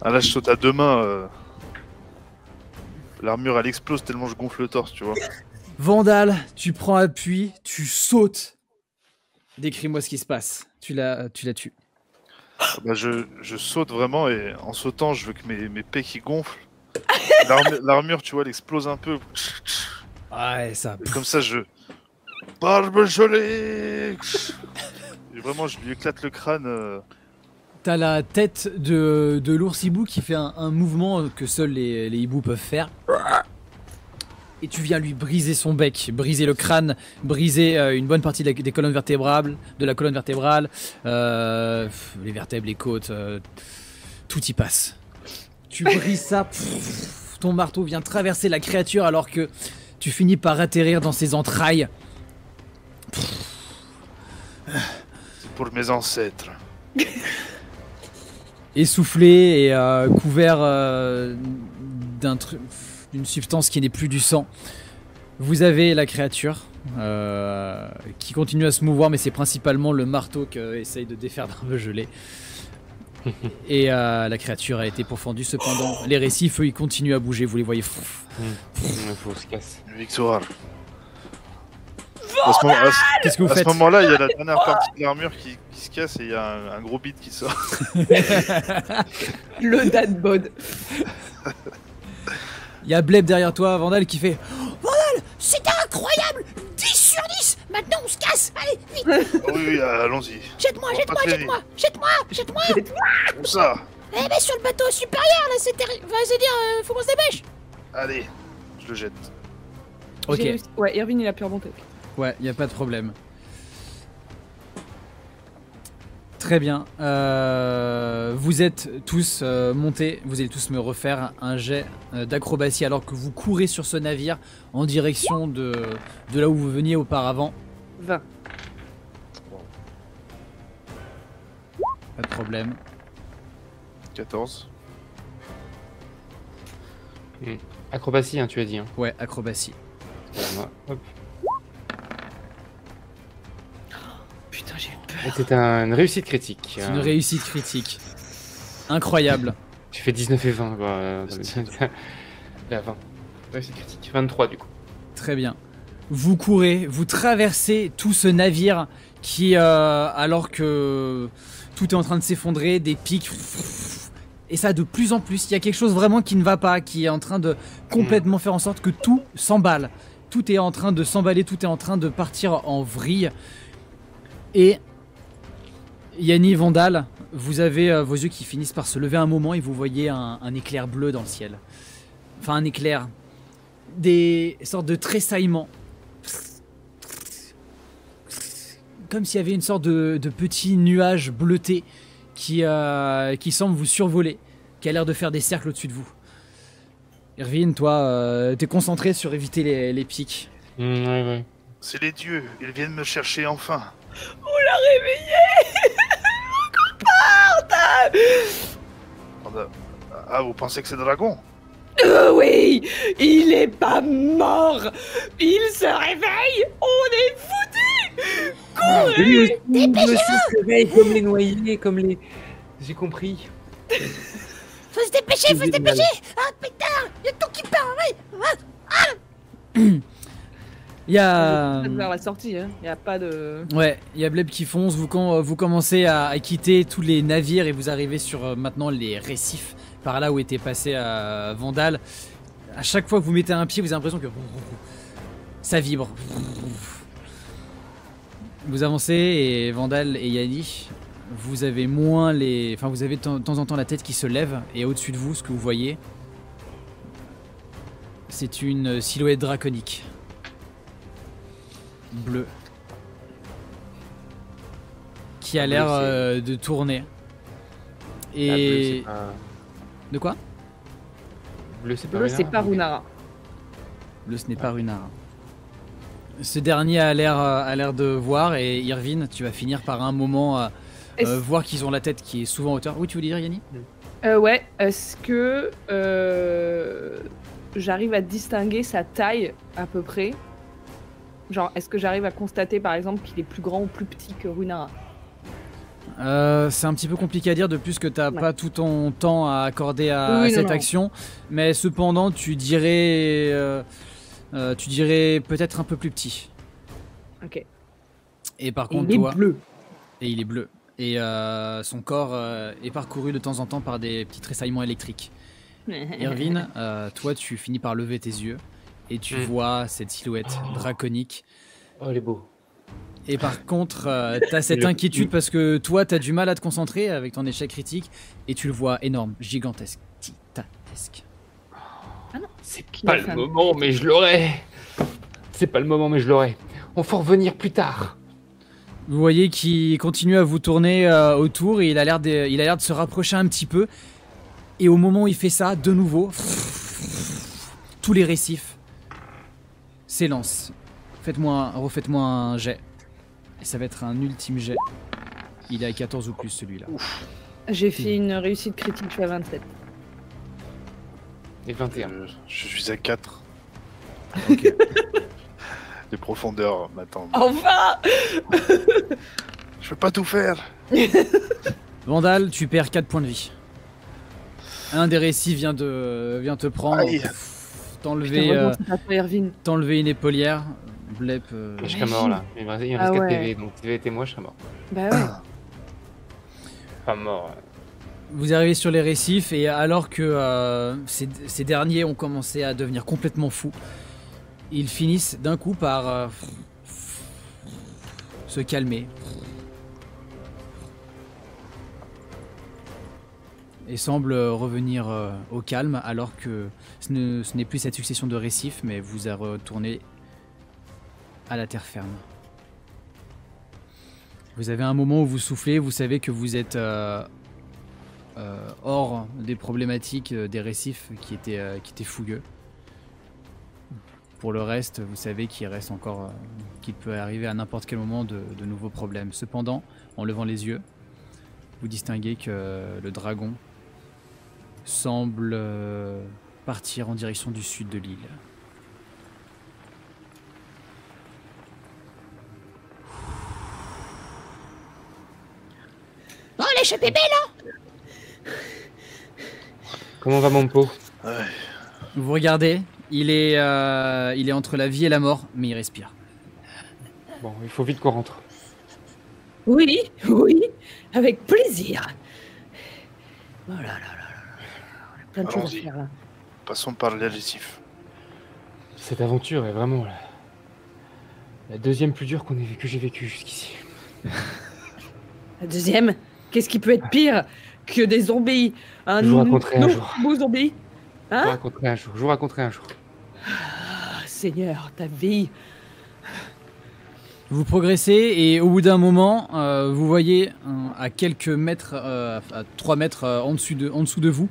Ah là je saute à deux mains. L'armure elle explose tellement je gonfle le torse, tu vois. Vandal, tu prends appui, tu sautes. Décris-moi ce qui se passe. Tu la tues. Bah, je saute vraiment et en sautant je veux que mes pecs ils gonflent. L'armure tu vois elle explose un peu. Ouais, ça. Et comme ça je... Barbe gelée. Et vraiment je lui éclate le crâne. T'as la tête de l'ours hibou qui fait un mouvement que seuls les hiboux peuvent faire. Et tu viens lui briser son bec, briser le crâne, briser une bonne partie des colonnes vertébrales, de la colonne vertébrale, les vertèbres, les côtes, tout y passe. Tu brises ça, ton marteau vient traverser la créature alors que tu finis par atterrir dans ses entrailles. C'est pour mes ancêtres. Essoufflé et couvert d'une substance qui n'est plus du sang. Vous avez la créature qui continue à se mouvoir, mais c'est principalement le marteau qu'essaye de défaire Barbe gelée. Et la créature a été pourfendue. Cependant, les récifs, eux, ils continuent à bouger. Vous les voyez. Il faut qu'on se casse. Victoire. À Qu'est-ce que vous ce faites? moment-là, il y a la dernière partie de l'armure qui se casse et il y a un gros bit qui sort. Le dad bod. Il y a Bleb derrière toi, Vandal, qui fait C'était incroyable 10 sur 10. Maintenant, on se casse. Allez, vite. Oui, allons-y. Jette-moi, jette-moi, Pas très jette-moi. Jette-moi, jette-moi. Où ça? Eh ben, sur le bateau supérieur, là, c'est terrible. Enfin, c'est dire, faut qu'on se dépêche. Allez, je le jette. Ok, J'ai réussi. Ouais, Irvine il a pu remonter. ouais, il n'y a pas de problème. Très bien. Vous êtes tous montés. Vous allez tous me refaire un jet d'acrobatie alors que vous courez sur ce navire en direction de là où vous veniez auparavant. 20. Pas de problème. 14. Acrobatie, hein, tu as dit. Hein. Ouais, acrobatie. Excuse-moi. Hop. Putain, j'ai eu peur. Et c'est une réussite critique. C'est une réussite critique. Incroyable. Tu fais 19 et 20. Quoi. C'est Là, 20. Réussite critique. 23 du coup. Très bien. Vous courez, vous traversez tout ce navire qui, alors que tout est en train de s'effondrer, des pics, et ça de plus en plus. Il y a quelque chose vraiment qui ne va pas, qui est en train de complètement faire en sorte que tout s'emballe. Tout est en train de s'emballer, tout est en train de partir en vrille. Et Yanni, Vandal, vous avez vos yeux qui finissent par se lever un moment et vous voyez un éclair bleu dans le ciel. Enfin, un éclair. Des sortes de tressaillements. Comme s'il y avait une sorte de petit nuage bleuté qui semble vous survoler, qui a l'air de faire des cercles au-dessus de vous. Irvine, toi, t'es concentré sur éviter les pics. Ouais. C'est les dieux, ils viennent me chercher enfin. On l'a réveillé. Ah, vous pensez que c'est dragon? Oui, il est pas mort. Il se réveille. On est foutus. Courez. Dépêchez-vous. se réveille comme les noyés, comme les... J'ai compris. Faut se dépêcher, faut se dépêcher. Ah, putain, y a tout qui part, ouais. Il y a... Vers la sortie, hein. Y a pas de. Ouais, il y a Bleb qui fonce, vous commencez à quitter tous les navires et vous arrivez sur maintenant les récifs, par là où était passé Vandal. À chaque fois que vous mettez un pied, vous avez l'impression que Ça vibre. Vous avancez et Vandal et Yanni, vous avez moins les... Enfin, vous avez de temps en temps la tête qui se lève et au-dessus de vous, ce que vous voyez, c'est une silhouette draconique. Bleue. Qui a l'air de tourner. Et... De quoi? Bleu, c'est pas Bleu, Runara. c'est pas Runara. Bleu, ce n'est pas Runara. Ce dernier a l'air de voir et Irvine, tu vas finir par un moment voir qu'ils ont la tête qui est souvent en hauteur. Oui, tu veux dire Yanni? Ouais, est-ce que j'arrive à distinguer sa taille à peu près? Genre, est-ce que j'arrive à constater par exemple qu'il est plus grand ou plus petit que Runara? C'est un petit peu compliqué à dire de plus que t'as Ouais. pas tout ton temps à accorder à Oui, non, cette non. action, mais cependant tu dirais peut-être un peu plus petit. Ok. Et par Et contre il est toi, bleu. et il est bleu. Et son corps est parcouru de temps en temps par des petits tressaillements électriques. Irvine, toi tu finis par lever tes yeux et tu vois cette silhouette draconique. Oh, il est beau. Et par contre, t'as cette inquiétude parce que toi, t'as du mal à te concentrer avec ton échec critique et tu le vois énorme, gigantesque, titanesque. C'est Qui pas est le fan. moment, mais je l'aurai. C'est pas le moment, mais je l'aurai. On faut revenir plus tard. Vous voyez qu'il continue à vous tourner autour et il a l'air de se rapprocher un petit peu. Et au moment où il fait ça, de nouveau, tous les récifs s'élancent. Refaites-moi un jet. Et ça va être un ultime jet. Il est à 14 ou plus celui-là. J'ai fait une réussite critique, je suis à 27. Et 21. Je suis à 4. Ok. Les profondeurs m'attendent. Enfin! Je peux pas tout faire. Vandal, tu perds 4 points de vie. Un des récifs vient te prendre. Aïe. T'enlever C'est pas toi, Irvine. t'enlever une épaulière. Blep. Je serais mort là. Il me reste Ah 4 ouais. PV, donc si tu avais été moi, je serais mort. Bah ouais. Pas mort. Vous arrivez sur les récifs et alors que ces derniers ont commencé à devenir complètement fous, ils finissent d'un coup par se calmer. Et semblent revenir au calme alors que ce n'est plus cette succession de récifs mais vous a retourné à la terre ferme. Vous avez un moment où vous soufflez, vous savez que vous êtes hors des problématiques des récifs qui étaient fougueux. Pour le reste, vous savez qu'il reste encore, qu'il peut arriver à n'importe quel moment de nouveaux problèmes. Cependant, en levant les yeux, vous distinguez que le dragon semble partir en direction du sud de l'île. Oh, l'échappée belle, Comment va mon pot? Ouais. Vous regardez, il est entre la vie et la mort, mais il respire. Bon, il faut vite qu'on rentre. Oui, oui, avec plaisir. Oh là là là là. On a plein de choses à Allons-y. faire là. Passons par l'adjectif. Cette aventure est vraiment la deuxième plus dure que j'ai vécue jusqu'ici. La deuxième, qu'est-ce qui peut être pire que des zombies? Je vous raconterai un jour. Beau zombie. Je vous Hein? raconterai un jour. Je vous raconterai un jour. Ah, Seigneur, ta vie. Vous progressez et au bout d'un moment, vous voyez à quelques mètres, à 3 mètres en dessous de vous,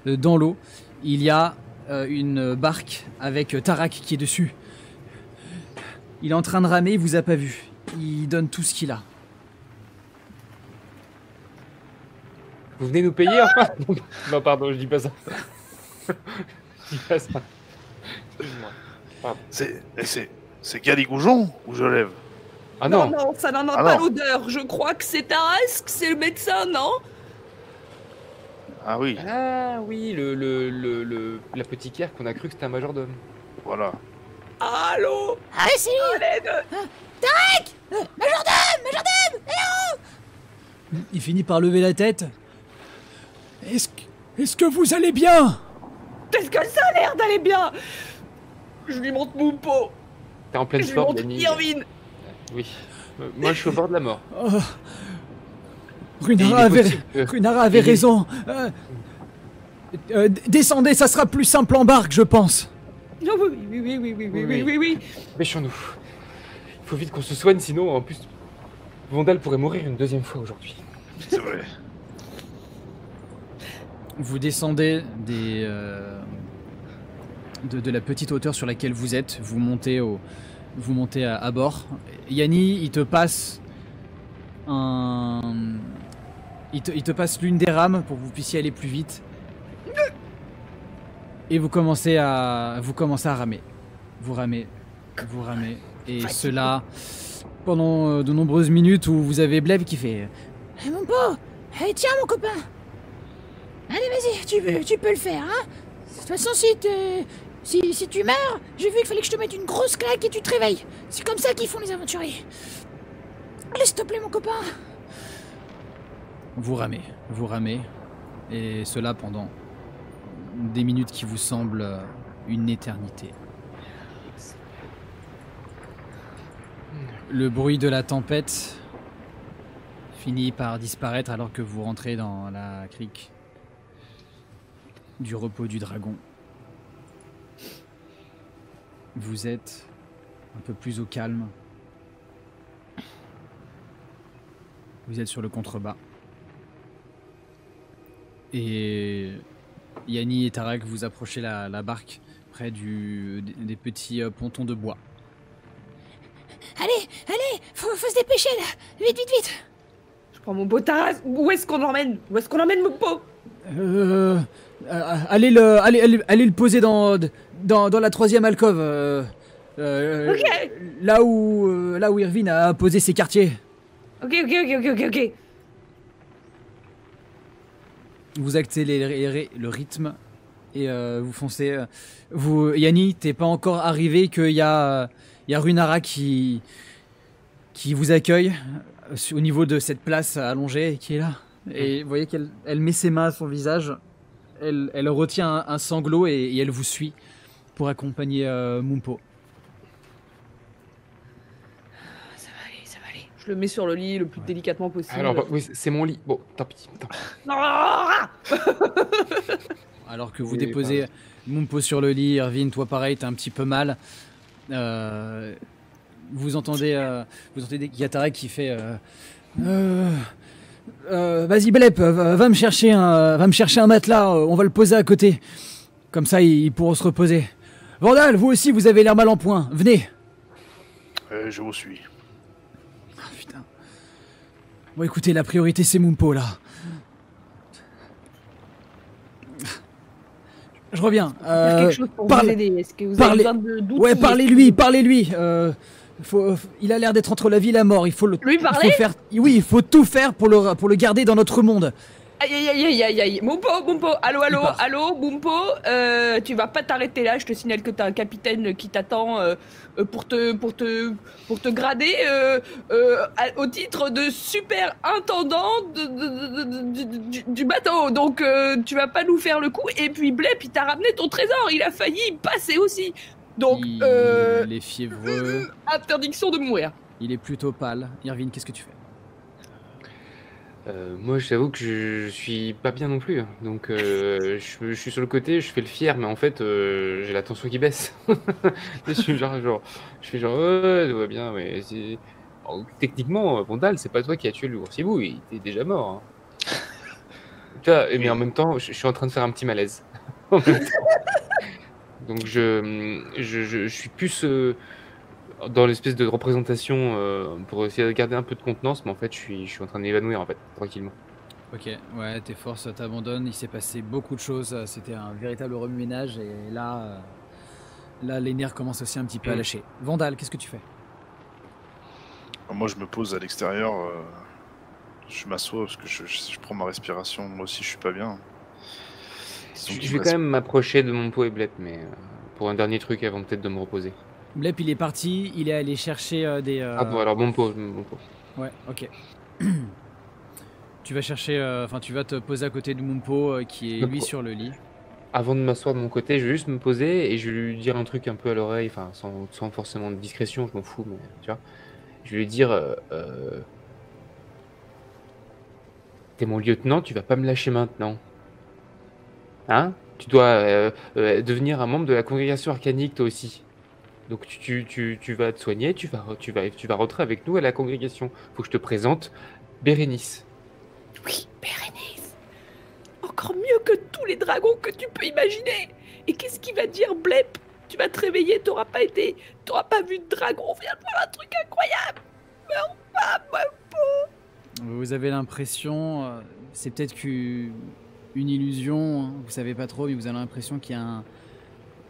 dans l'eau, il y a une barque avec Tarak qui est dessus. Il est en train de ramer, il vous a pas vu. Il donne tout ce qu'il a. Vous venez nous payer enfin? Non, pardon, je dis pas ça. Je dis pas ça. Excuse-moi. C'est Galigoujon ou je lève? Ah non, non, ça n'en a Ah pas non. l'odeur. Je crois que c'est Tarasque, c'est le médecin, non? Ah oui, Ah oui, l'apothicaire qu'on a cru que c'était un majordome. voilà. Allô? Ah ouais, c'est lui. Allez, Majordome! Il finit par lever la tête. Est-ce que vous allez bien? Est-ce que ça a l'air d'aller bien? Je lui montre mon pot. T'es en pleine Je lui forme, montre Yanni. Irvine. Oui. Moi, je suis au bord de la mort. Oh. Et il Runara est avait, possible que- Runara avait il est- raison. Descendez, ça sera plus simple en barque, je pense. Non, oui. Dépêchons-nous. Il faut vite qu'on se soigne, sinon, en plus, Vandal pourrait mourir une deuxième fois aujourd'hui. C'est vrai. Vous descendez de la petite hauteur sur laquelle vous êtes. Vous montez à bord. Yanni, il te passe il te passe l'une des rames pour que vous puissiez aller plus vite. Et vous commencez à ramer. Vous ramez. Et cela pendant de nombreuses minutes où vous avez Bleb qui fait... Mon pot. Tiens, mon copain. Allez, vas-y, tu peux le faire, hein. De toute façon, si tu meurs, j'ai vu qu'il fallait que je te mette une grosse claque et tu te réveilles. C'est comme ça qu'ils font les aventuriers. Allez, s'il te plaît, mon copain. Vous ramez. Et cela pendant des minutes qui vous semblent une éternité. Le bruit de la tempête finit par disparaître alors que vous rentrez dans la crique du repos du dragon. Vous êtes un peu plus au calme. Vous êtes sur le contrebas. Et Yanni et Tarak, vous approchez la barque près des petits pontons de bois. Allez, faut se dépêcher, là. Vite. Je prends mon pot Taras. Où est-ce qu'on l'emmène mon pot? Allez le poser dans la troisième alcôve. Ok. Là où Irvine a posé ses quartiers. Ok. Vous accélérez le rythme et vous foncez. Yanni, t'es pas encore arrivé qu'il y a Runara qui vous accueille au niveau de cette place allongée et qui est là. Et vous voyez qu'elle met ses mains à son visage, elle retient un sanglot et elle vous suit pour accompagner Mumpo. Ça va aller. Je le mets sur le lit le plus délicatement possible. Alors, oui, c'est mon lit. Bon, tant pis. Ah. Alors que vous Oui, déposez Mumpo sur le lit, Irvine, toi pareil, t'as un petit peu mal. Vous entendez Yatarek qui fait vas-y Blep, va me chercher un matelas, on va le poser à côté. Comme ça ils pourront se reposer. Vandal, vous aussi vous avez l'air mal en point, venez. Je vous suis. Ah, putain. Bon écoutez, la priorité c'est Mumpo là. Je reviens. Faire quelque chose pour vous aider. Est-ce que vous avez besoin d'outils? Ouais, parlez-lui. Il a l'air d'être entre la vie et la mort. Il faut Lui parler? Il faut tout faire pour le garder dans notre monde. Aïe. Mumpo. Allô, Il part. Mumpo. Tu vas pas t'arrêter là. Je te signale que t'as un capitaine qui t'attend pour te grader au titre de super intendant du bateau. Donc tu vas pas nous faire le coup. Et puis Blep, il t'a ramené ton trésor. Il a failli y passer aussi. Donc Il est fiévreux. interdiction de mourir. Il est plutôt pâle. Irvine, qu'est-ce que tu fais? Moi, j'avoue que je suis pas bien non plus, hein. Donc, je suis sur le côté, je fais le fier, mais en fait, j'ai la tension qui baisse. Je fais genre, ouais, tout va bien, mais alors, techniquement, Vandal, c'est pas toi qui as tué le Oursibou, il était déjà mort, hein. Tu vois, mais en même temps, je suis en train de faire un petit malaise. En même temps. Donc, je suis plus dans l'espèce de représentation pour essayer de garder un peu de contenance, mais en fait, je suis en train d'évanouir, en fait, tranquillement. Ok, ouais, tes forces t'abandonnent. Il s'est passé beaucoup de choses. C'était un véritable remue-ménage et là, les nerfs commencent aussi un petit peu à lâcher. Vandal, qu'est-ce que tu fais? Moi, je me pose à l'extérieur. Je m'assois parce que je prends ma respiration. Moi aussi, je suis pas bien. Je vais quand même m'approcher de Mumpo et Blep, mais pour un dernier truc avant peut-être de me reposer. Blep, il est parti. Il est allé chercher des... Ah bon, alors Mumpo. Ouais, ok. Tu vas chercher... tu vas te poser à côté de Mumpo qui est lui sur le lit. avant de m'asseoir de mon côté, je vais juste me poser et je vais lui dire un truc un peu à l'oreille, enfin sans forcément de discrétion, je m'en fous, mais tu vois. Je vais lui dire t'es mon lieutenant, tu vas pas me lâcher maintenant. Hein? Tu dois devenir un membre de la congrégation arcanique toi aussi. Donc tu vas te soigner, tu vas rentrer avec nous à la congrégation. Faut que je te présente Bérénice. Oui, Bérénice. Encore mieux que tous les dragons que tu peux imaginer. Et qu'est-ce qu'il va dire, Blep? Tu vas te réveiller, t'auras pas vu de dragon, on vient de voir un truc incroyable. Vous avez l'impression, c'est peut-être qu'une illusion, hein, vous savez pas trop, mais vous avez l'impression qu'il y a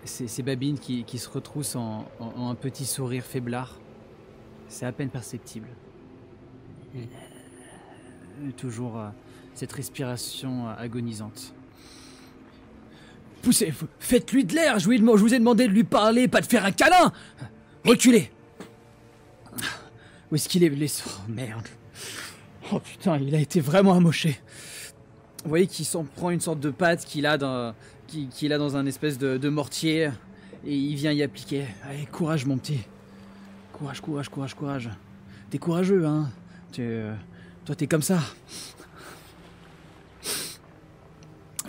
c'est Babine qui se retrousse en un petit sourire faiblard. C'est à peine perceptible. Toujours cette respiration agonisante. Poussez, faites-lui de l'air, je vous ai demandé de lui parler, pas de faire un câlin. Reculez. Où est-ce qu'il est blessé? Oh merde. Oh putain, il a été vraiment amoché. Vous voyez qu'il s'en prend une sorte de pâte qu'il a dans un espèce de mortier et il vient y appliquer. Allez, courage mon petit. Courage. T'es courageux, hein. Toi, t'es comme ça.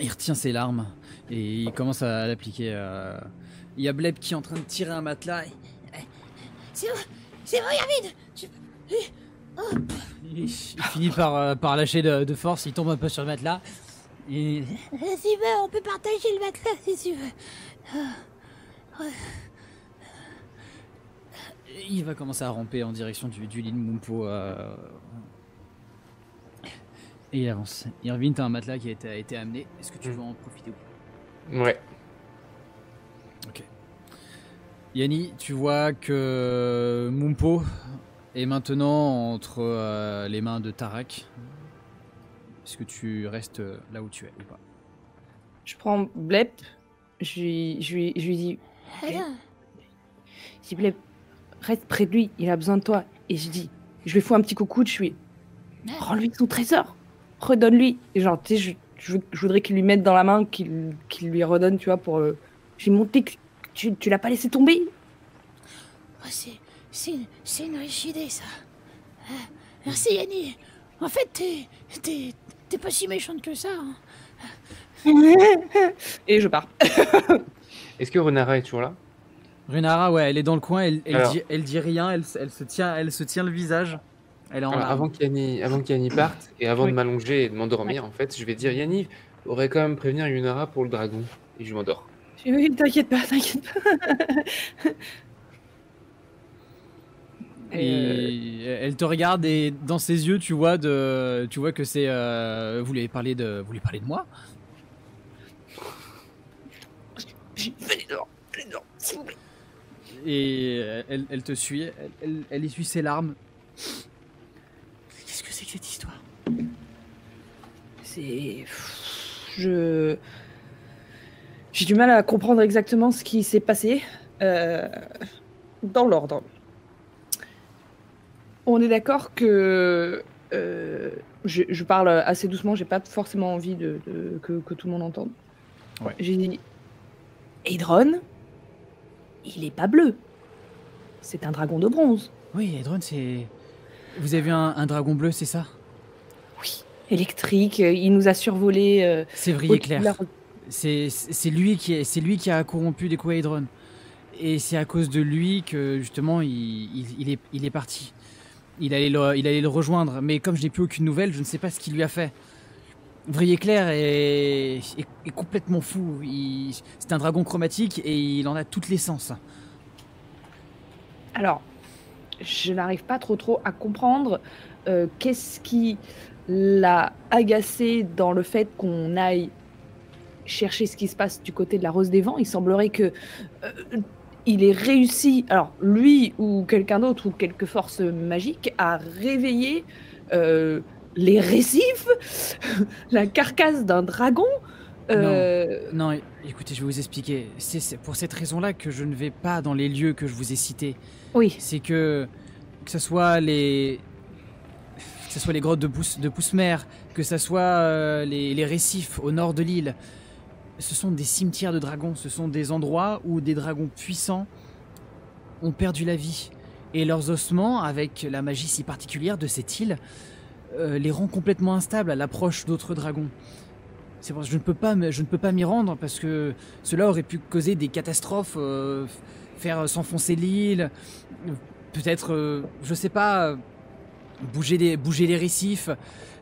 Il retient ses larmes et il commence à l'appliquer. Il y a Bleb qui est en train de tirer un matelas. C'est vrai, Arvid. Il finit par lâcher de force, il tombe un peu sur le matelas. Et... Si tu veux, on peut partager le matelas si tu veux. Il va commencer à ramper en direction du lit de Mumpo. Et il avance. Irvine, t'as un matelas qui a été amené. Est-ce que tu veux en profiter ou pas? Ouais. Ok. Yanni, tu vois que Mumpo est maintenant entre les mains de Tarak. Est-ce que tu restes là où tu es ou pas? Je prends Blep, je lui dis... Je dis Blep, reste près de lui, il a besoin de toi. Et je lui fous un petit coucou, je lui rends-lui son trésor, redonne-lui. Et genre, tu sais, je voudrais qu'il lui mette dans la main, qu'il lui redonne, tu vois, pour... J'ai monté que tu l'as pas laissé tomber. Oh, c'est une riche idée, ça. Merci, Yanni. En fait, t'es pas si méchante que ça. Hein. Et je pars. Est-ce que Renara est toujours là? Runara, ouais, elle est dans le coin, elle dit rien, elle se tient le visage. Elle est en Alors, larmes. avant qu'Yanni parte, et avant Oui. de m'allonger et de m'endormir, en fait, je vais dire Yanni, aurait quand même prévenir Yunara pour le dragon. Et je m'endors. Oui, t'inquiète pas. Et elle te regarde et dans ses yeux, tu vois que c'est. Vous voulez parler de moi? Venez dehors, s'il vous plaît. Et elle te suit, elle essuie ses larmes. Qu'est-ce que c'est que cette histoire? J'ai du mal à comprendre exactement ce qui s'est passé. Dans l'ordre. On est d'accord que je parle assez doucement, j'ai pas forcément envie que tout le monde entende. Ouais. J'ai dit Aedron, il est pas bleu. C'est un dragon de bronze. Oui, Edron, c'est. Vous avez vu un dragon bleu, c'est ça? Oui. Électrique, il nous a survolé. C'est Vrillé Clair. C'est lui qui a corrompu des coups à Edron. Et c'est à cause de lui que justement il est parti. Il allait le rejoindre, mais comme je n'ai plus aucune nouvelle, je ne sais pas ce qu'il lui a fait. Vrillé Clair est complètement fou. C'est un dragon chromatique et il en a toute l'essence. Alors, je n'arrive pas trop à comprendre qu'est-ce qui l'a agacé dans le fait qu'on aille chercher ce qui se passe du côté de la Rose des Vents. Il semblerait que il ait réussi, alors lui ou quelqu'un d'autre ou quelque force magique, à réveiller les récifs, la carcasse d'un dragon. Non, écoutez, je vais vous expliquer. C'est pour cette raison-là que je ne vais pas dans les lieux que je vous ai cités. Oui. C'est que ce soit les grottes de Poussemer, que ce soit les récifs au nord de l'île, ce sont des cimetières de dragons. Ce sont des endroits où des dragons puissants ont perdu la vie. Et leurs ossements, avec la magie si particulière de cette île, les rend complètement instables à l'approche d'autres dragons. C'est pour ça que je ne peux pas m'y rendre parce que cela aurait pu causer des catastrophes, faire s'enfoncer l'île, peut-être, je sais pas, bouger les récifs.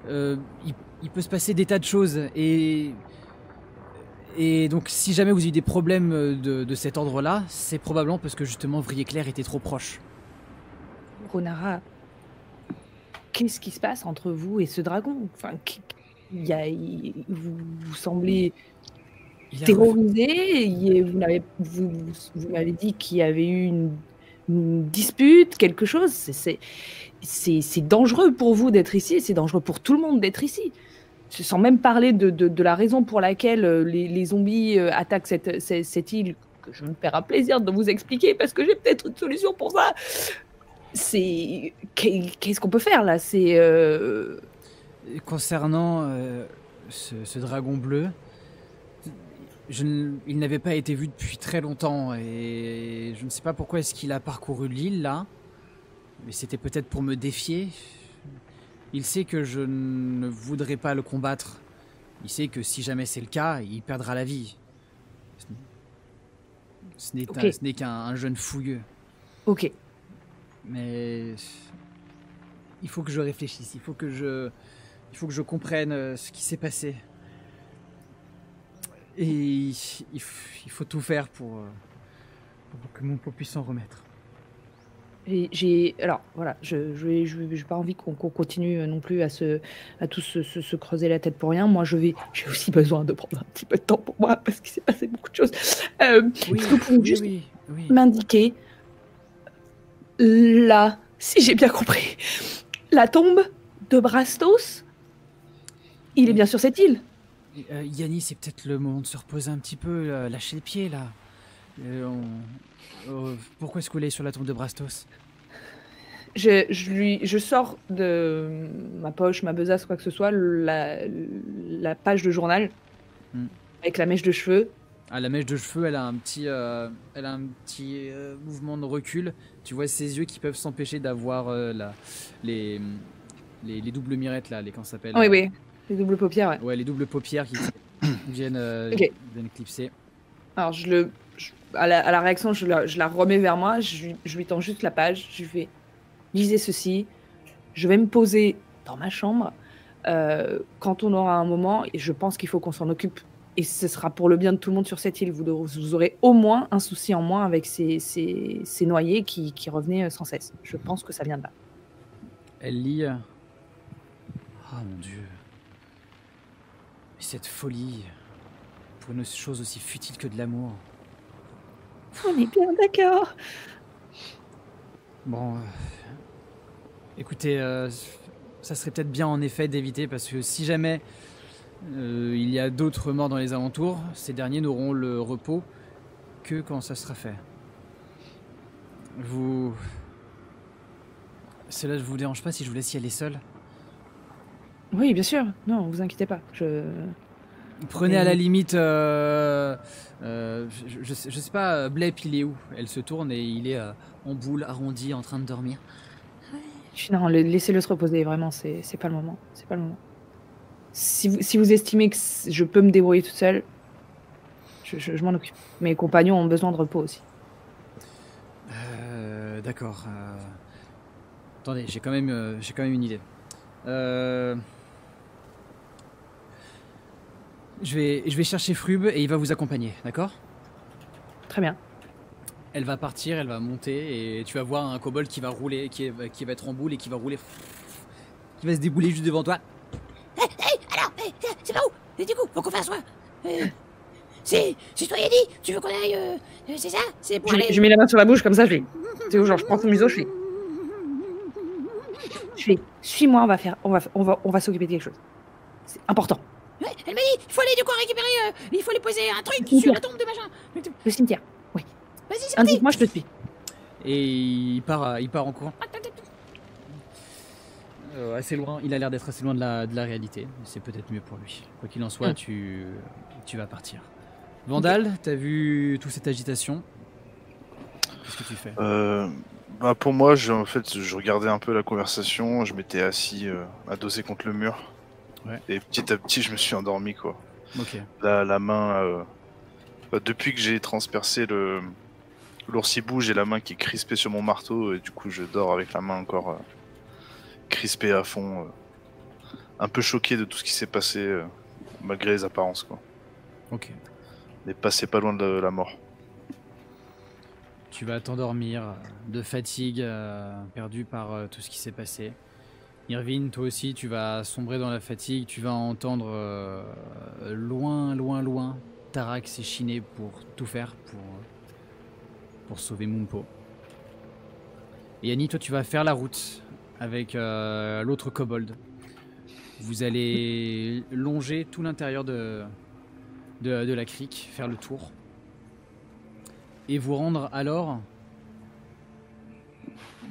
Il peut se passer des tas de choses et donc si jamais vous avez des problèmes de cet ordre-là, c'est probablement parce que justement Vrier-Clair était trop proche. Ronara, qu'est-ce qui se passe entre vous et ce dragon? Enfin, vous semblez terrorisé. Vous m'avez dit qu'il y avait eu une dispute, quelque chose. C'est dangereux pour vous d'être ici et c'est dangereux pour tout le monde d'être ici. Sans même parler de la raison pour laquelle les zombies attaquent cette île, que je me ferai plaisir de vous expliquer parce que j'ai peut-être une solution pour ça. Qu'est-ce qu'on peut faire là? Concernant ce dragon bleu, il n'avait pas été vu depuis très longtemps et je ne sais pas pourquoi est-ce qu'il a parcouru l'île là, mais c'était peut-être pour me défier. Il sait que je ne voudrais pas le combattre. Il sait que si jamais c'est le cas, il perdra la vie. Ce n'est qu'un jeune fougueux. Ok. Mais il faut que je réfléchisse, il faut que je comprenne ce qui s'est passé. Et il faut tout faire pour que mon pot puisse s'en remettre. Alors voilà, j'ai pas envie qu'on continue non plus à tous se creuser la tête pour rien. Moi, j'ai aussi besoin de prendre un petit peu de temps pour moi parce qu'il s'est passé beaucoup de choses. Est-ce que vous pouvez juste m'indiquer là, si j'ai bien compris, la tombe de Brastos, il est bien sur cette île. Yanni, c'est peut-être le moment de se reposer un petit peu, lâcher les pieds là. Pourquoi est-ce que vous allez sur la tombe de Brastos? Je sors de ma poche, ma besace, quoi que ce soit, la page de journal avec la mèche de cheveux. Ah, la mèche de cheveux, elle a un petit mouvement de recul. Tu vois ses yeux qui peuvent s'empêcher d'avoir les doubles mirettes là, comment ça s'appelle? Oui, les doubles paupières, ouais. Ouais, les doubles paupières qui viennent éclipser. Alors à la réaction, je la remets vers moi, je lui tends juste la page, je lui fais lisez ceci, je vais me poser dans ma chambre quand on aura un moment, et je pense qu'il faut qu'on s'en occupe, et ce sera pour le bien de tout le monde sur cette île. Vous aurez au moins un souci en moins avec ces noyés qui revenaient sans cesse. Je pense que ça vient de là. Elle lit. Ah mon Dieu. Mais cette folie pour une chose aussi futile que de l'amour. On est bien d'accord. Bon, écoutez, ça serait peut-être bien en effet d'éviter parce que si jamais il y a d'autres morts dans les alentours, ces derniers n'auront le repos que quand ça sera fait. Cela ne vous dérange pas si je vous laisse y aller seul? Oui, bien sûr. Non, vous inquiétez pas. Prenez à la limite, je sais pas, Blep il est où? Elle se tourne et il est en boule, arrondi, en train de dormir. Non, laissez-le se reposer, vraiment, c'est pas le moment. C'est pas le moment. Si vous estimez que je peux me débrouiller toute seule, je m'en occupe. Mes compagnons ont besoin de repos aussi. D'accord. Attendez, j'ai quand même une idée. Je vais chercher Frub et il va vous accompagner, d'accord? Très bien. Elle va partir, elle va monter et tu vas voir un kobold qui va rouler, qui va être en boule et qui va rouler, qui va se débouler juste devant toi. Alors, c'est pas où? Et du coup, faut qu'on fasse quoi? C'est toi, Yanni? Tu veux qu'on aille... c'est ça? C'est pour aller... Je mets la main sur la bouche comme ça, je fais... C'est où, genre, je prends son museau, je fais... Suis-moi, on va s'occuper de quelque chose. C'est important. Ouais, elle m'a dit, il faut aller du coup récupérer... il faut aller poser un truc sur la tombe de machin. Le cimetière, oui. Vas-y, c'est parti. Indique-moi, je te suis. Et il part en courant. Assez loin, il a l'air d'être assez loin de la réalité. C'est peut-être mieux pour lui. Quoi qu'il en soit, tu vas partir. Vandal, t'as vu toute cette agitation? Qu'est-ce que tu fais? Bah pour moi, en fait, je regardais un peu la conversation, je m'étais assis adossé contre le mur. Ouais. Et petit à petit, je me suis endormi, quoi. Ok. La main... depuis que j'ai transpercé l'oursibou, j'ai la main qui est crispée sur mon marteau, et du coup, je dors avec la main encore crispée à fond. Un peu choqué de tout ce qui s'est passé, malgré les apparences, quoi. Ok. Mais passé pas loin de la mort. Tu vas t'endormir de fatigue, perdu par tout ce qui s'est passé. Irvine, toi aussi, tu vas sombrer dans la fatigue. Tu vas entendre loin, Tarak s'échiner pour tout faire pour sauver Mumpo. Et Annie, toi, tu vas faire la route avec l'autre kobold. Vous allez longer tout l'intérieur de la crique, faire le tour. Et vous rendre alors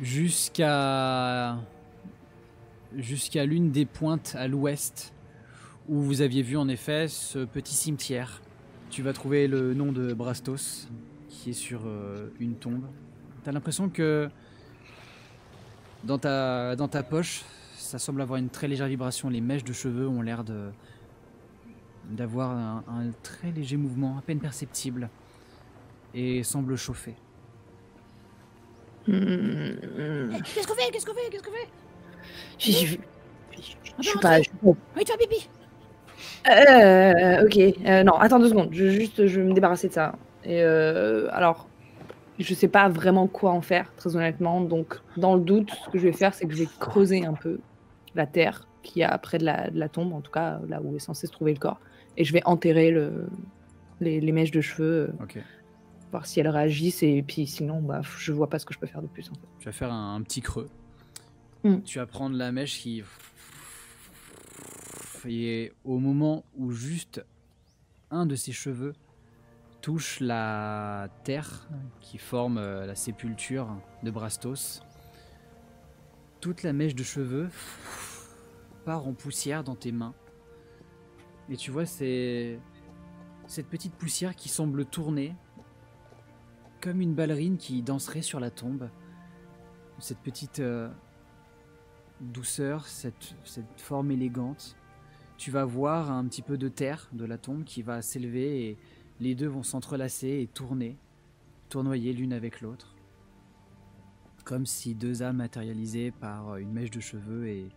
jusqu'à l'une des pointes à l'ouest où vous aviez vu en effet ce petit cimetière. Tu vas trouver le nom de Brastos qui est sur une tombe. T'as l'impression que dans ta poche, ça semble avoir une très légère vibration. Les mèches de cheveux ont l'air d'avoir un très léger mouvement, à peine perceptible, et semble chauffer. Qu'est-ce qu'on fait? Je suis On peut pas... rentrer? Oui, toi, pipi. Ok, non, attends 2 secondes, je vais me débarrasser de ça. Et alors, je sais pas vraiment quoi en faire, très honnêtement, donc dans le doute, ce que je vais faire, c'est que je vais creuser un peu la terre qu'il y a près de la tombe, en tout cas là où est censé se trouver le corps, et je vais enterrer les mèches de cheveux, Ok. voir si elles réagissent, et puis sinon, bah, je vois pas ce que je peux faire de plus, en fait. Tu vas faire un petit creux. Tu vas prendre la mèche qui... Et au moment où juste un de ses cheveux touche la terre qui forme la sépulture de Brastos, toute la mèche de cheveux part en poussière dans tes mains. Et tu vois, c'est cette petite poussière qui semble tourner comme une ballerine qui danserait sur la tombe. Cette petite douceur, cette forme élégante. Tu vas voir un petit peu de terre de la tombe qui va s'élever et les deux vont s'entrelacer et tournoyer l'une avec l'autre. Comme si 2 âmes matérialisées par une mèche de cheveux et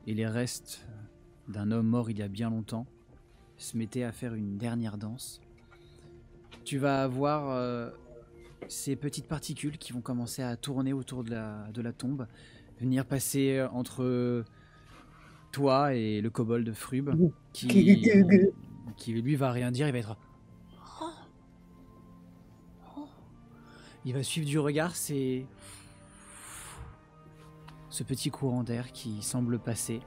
les restes d'un homme mort il y a bien longtemps se mettaient à faire une dernière danse. Tu vas avoir ces petites particules qui vont commencer à tourner autour de la tombe, venir passer entre toi et le kobold de Frub, qui lui va rien dire, il va être... Il va suivre du regard ce petit courant d'air qui semble passer.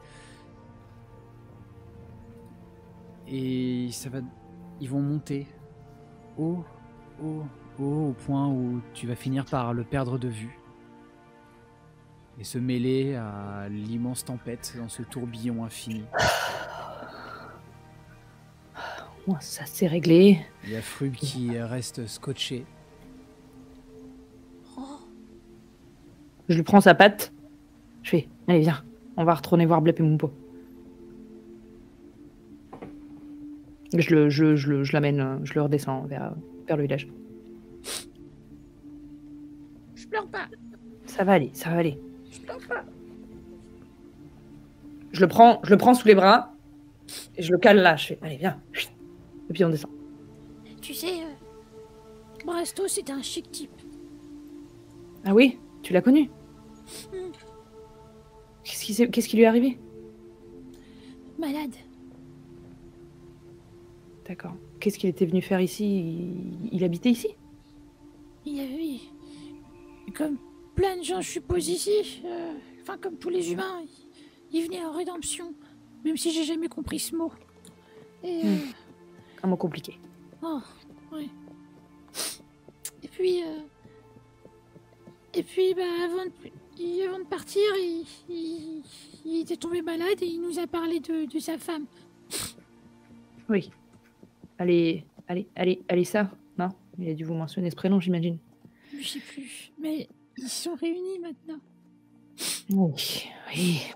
Et ils vont monter haut, au point où tu vas finir par le perdre de vue. Et se mêler à l'immense tempête dans ce tourbillon infini. Oh, ça s'est réglé. Il y a Frub qui reste scotché. Je lui prends sa patte. Je fais, allez viens, on va retourner voir Blep et Mumpo. Je l'amène, je le redescends vers le village. Je pleure pas. Ça va aller. Je pleure pas. Je le prends sous les bras et je le cale là. Je fais, allez viens. Et puis on descend. Tu sais, Brastos, c'est un chic type. Ah oui, tu l'as connu? Hmm. Qu'est-ce qui lui est arrivé? Malade. D'accord. Qu'est-ce qu'il était venu faire ici? Il habitait ici? Il y avait... Comme plein de gens, je suppose, ici. Enfin, comme tous les humains. Il venait en rédemption. Même si j'ai jamais compris ce mot. Et... Un mot compliqué. Oh, ouais. Et puis, bah, avant de partir, il était tombé elle nous a parlé de sa femme. Oui. Elle est allez, ça. Non, il a dû vous mentionner ce prénom, j'imagine. Je sais plus, mais ils sont réunis maintenant. Oui.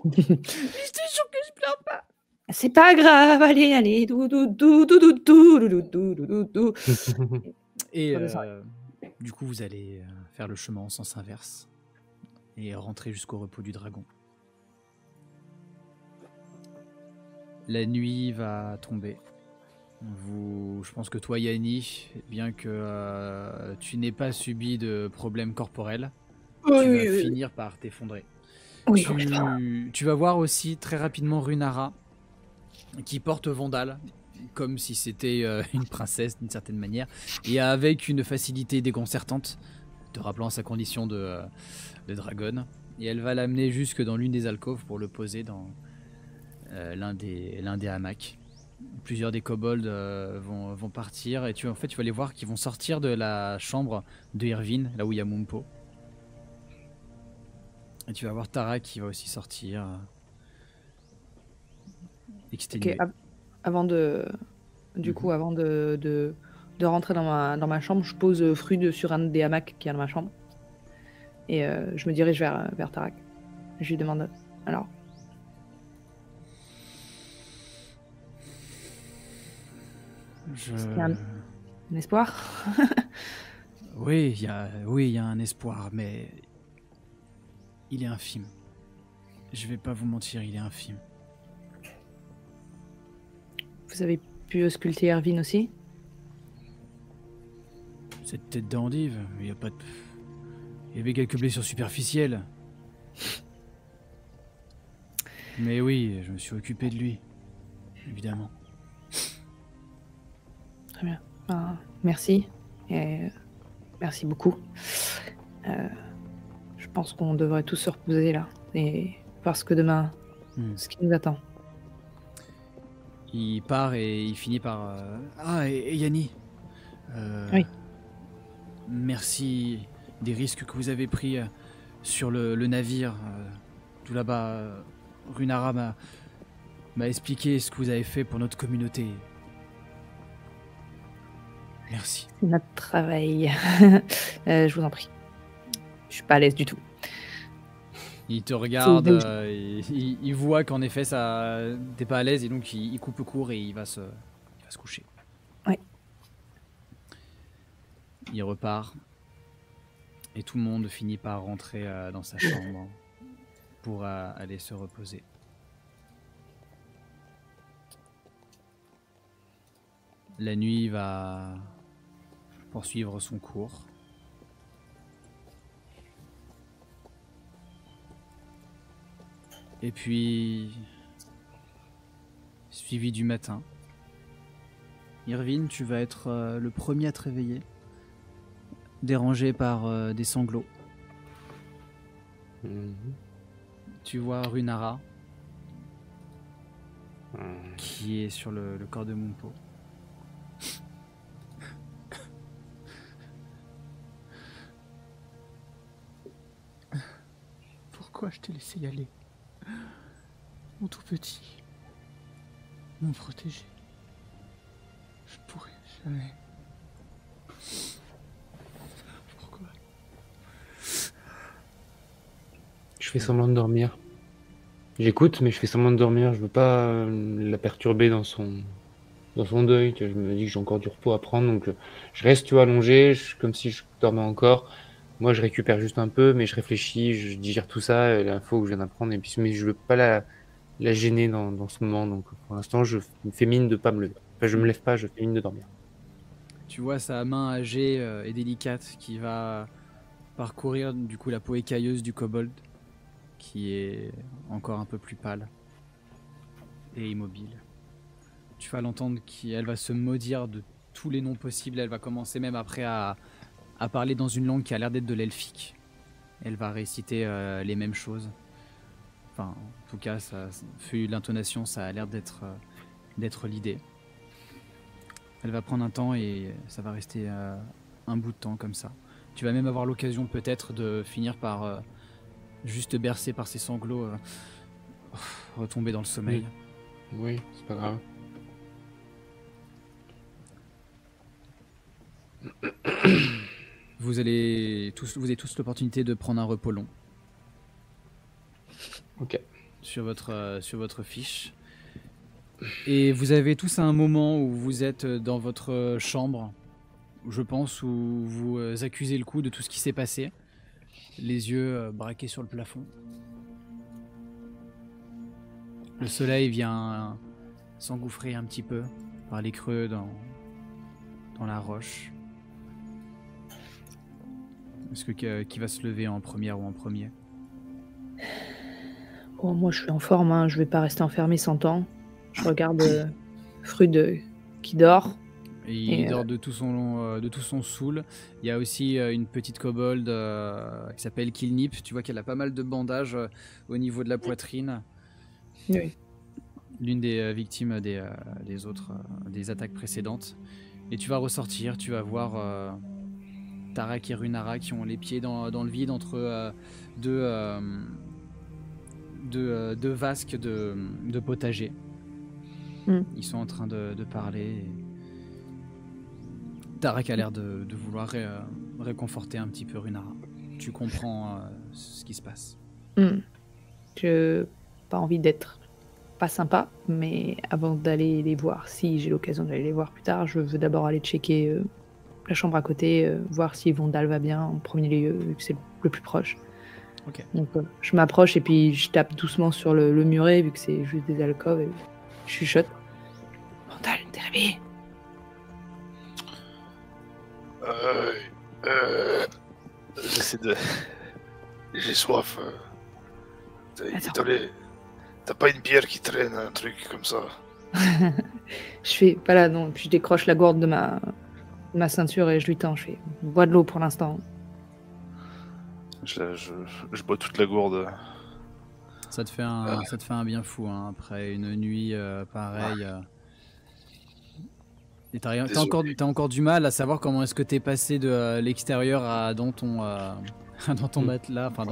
Je te jure que je pleure pas. C'est pas grave, allez, dou. Et Sur les du coup, vous allez faire le chemin en sens inverse et rentrer jusqu'au repos du dragon. La nuit va tomber. Je pense que toi, Yanni, bien que tu n'aies pas subi de problèmes corporels, tu vas finir par t'effondrer. Oui, Tu vas voir aussi très rapidement Runara qui porte Vandal comme si c'était une princesse d'une certaine manière et avec une facilité déconcertante, te rappelant sa condition de dragonne. Et elle va l'amener jusque dans l'une des alcôves pour le poser dans l'un des hamacs. Plusieurs des kobolds vont partir et tu vas les voir qui vont sortir de la chambre de Irvine, là où il y a Mumpo. Et tu vas voir Tara qui va aussi sortir. Exténuée. Ok, avant de rentrer dans ma chambre, je pose Frude sur un des hamacs qui est dans ma chambre. Et je me dirige vers Tarak. Je lui demande, alors... Il y a un espoir. Oui, il y a un espoir, mais il est infime. Je vais pas vous mentir, il est infime. Vous avez pu ausculter Erwin aussi? Cette tête d'endive, il y a pas de... Il y avait quelques blessures superficielles. Mais oui, je me suis occupé de lui, évidemment. Très bien. Merci. Et merci beaucoup. Je pense qu'on devrait tous se reposer là. Et parce que demain, ce qui nous attend. Il part et il finit par... et Yanni. Oui. Merci des risques que vous avez pris sur le navire. Tout là-bas, Runara m'a expliqué ce que vous avez fait pour notre communauté. Merci. C'est notre travail. Je vous en prie. Je suis pas à l'aise du tout. Il te regarde, il voit qu'en effet, t'es pas à l'aise et donc il coupe court et il va se coucher. Ouais. Il repart et tout le monde finit par rentrer dans sa chambre pour aller se reposer. La nuit va poursuivre son cours. Et puis, suivi du matin. Irvine, tu vas être le premier à te réveiller, dérangé par des sanglots. Tu vois Runara, qui est sur le corps de Mumpo. Pourquoi je t'ai laissé y aller ? Mon tout petit, mon protégé, je pourrais jamais. Pourquoi ? Je fais semblant de dormir. J'écoute, mais je fais semblant de dormir. Je veux pas la perturber dans son deuil. Tu vois, je me dis que j'ai encore du repos à prendre, donc je reste, tu vois, allongé, comme si je dormais encore. Moi, je récupère juste un peu, mais je réfléchis, je digère tout ça, l'info que je viens d'apprendre, et puis mais je veux pas la gêner dans ce moment, donc pour l'instant je me fais mine de pas me lever. Enfin, je me lève pas, je fais mine de dormir. Tu vois sa main âgée et délicate qui va parcourir du coup la peau écailleuse du kobold, qui est encore un peu plus pâle et immobile. Tu vas l'entendre elle va se maudire de tous les noms possibles, elle va commencer même après à parler dans une langue qui a l'air d'être de l'elfique. Elle va réciter les mêmes choses. Enfin, en tout cas, vu l'intonation, ça a l'air d'être l'idée. Elle va prendre un temps et ça va rester un bout de temps comme ça. Tu vas même avoir l'occasion peut-être de finir par, juste bercé par ses sanglots, retomber dans le sommeil. Oui, c'est pas grave. Vous avez tous l'opportunité de prendre un repos long. Ok. Sur votre fiche. Et vous avez tous un moment où vous êtes dans votre chambre, je pense, où vous accusez le coup de tout ce qui s'est passé. Les yeux braqués sur le plafond. Le soleil vient s'engouffrer un petit peu par les creux dans la roche. Est-ce que qui va se lever en première ou en premier? Oh, moi, je suis en forme, hein. Je vais pas rester enfermé 100 ans. Je regarde Frude qui dort. Et il dort de tout son soul. Il y a aussi une petite kobold qui s'appelle Kilnip. Tu vois qu'elle a pas mal de bandages au niveau de la poitrine. Oui. L'une des victimes des attaques précédentes. Et tu vas ressortir, tu vas voir Tarak et Runara qui ont les pieds dans le vide entre deux vasques de potager. Ils sont en train de parler. Tarak a l'air de vouloir réconforter un petit peu Runara. Tu comprends ce qui se passe. Je pas envie d'être pas sympa, mais avant d'aller les voir, si j'ai l'occasion d'aller les voir plus tard, je veux d'abord aller checker la chambre à côté, voir si Vondal va bien en premier lieu, vu que c'est le plus proche. Ok. Donc je m'approche et puis je tape doucement sur le muret, vu que c'est juste des alcôves, et je chuchote. Vondal, t'es réveillé? J'essaie de... J'ai soif. Attends. T'as pas une bière qui traîne, un truc comme ça? Je fais pas là, non. Puis je décroche la gourde de ma ceinture et je lui tends. Je fais bois de l'eau pour l'instant. Je bois toute la gourde. Ça te fait un bien fou hein, après une nuit pareille. Et t'as encore du mal à savoir comment est-ce que t'es passé de l'extérieur dans ton matelas, enfin